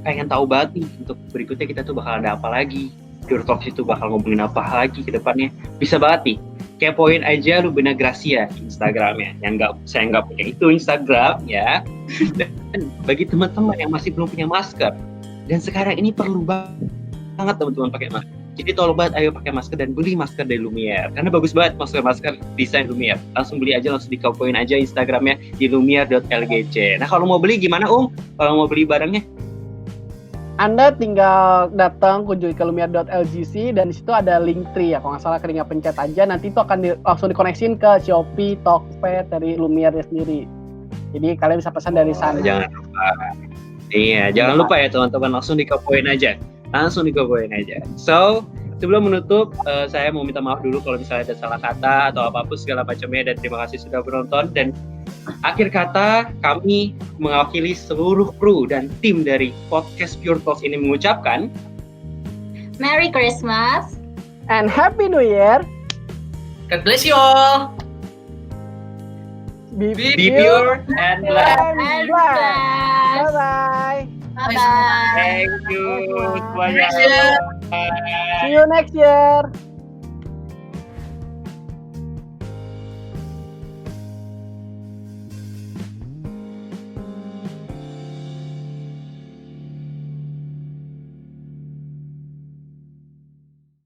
pengen tahu banget nih untuk berikutnya kita tuh bakal ada apa lagi, Pure Talks itu bakal ngomongin apa lagi ke depannya, bisa banget nih kepoin aja Lumina Gracia Instagramnya. Saya nggak punya itu Instagram ya. Dan bagi teman-teman yang masih belum punya masker, dan sekarang ini perlu banget teman-teman pakai masker. Jadi tolong banget ayo pakai masker dan beli masker dari Lumiere, karena bagus banget masker desain Lumiere. Langsung beli aja, langsung dikepoin aja Instagramnya di lumiere.lgc. Nah kalau mau beli gimana Kalau mau beli barangnya?
Anda tinggal datang kunjungi ke lumiere.lgc dan di situ ada Linktree ya, kalau nggak salah, tinggal pencet aja, nanti itu akan langsung dikoneksin ke Shopee, Tokped dari Lumiere sendiri. Jadi kalian bisa pesan dari sana.
Jangan lupa. Iya, jangan lupa ya teman-teman, langsung dikepoin aja. So, sebelum menutup, saya mau minta maaf dulu kalau misalnya ada salah kata atau apapun segala macamnya, dan terima kasih sudah menonton. Dan akhir kata, kami mewakili seluruh kru dan tim dari podcast Pure Talks ini mengucapkan
Merry Christmas
and Happy New Year.
God bless you all.
Be
pure and blessed.
Bye-bye.
Bye-bye.
Thank you semuanya.
See you next year.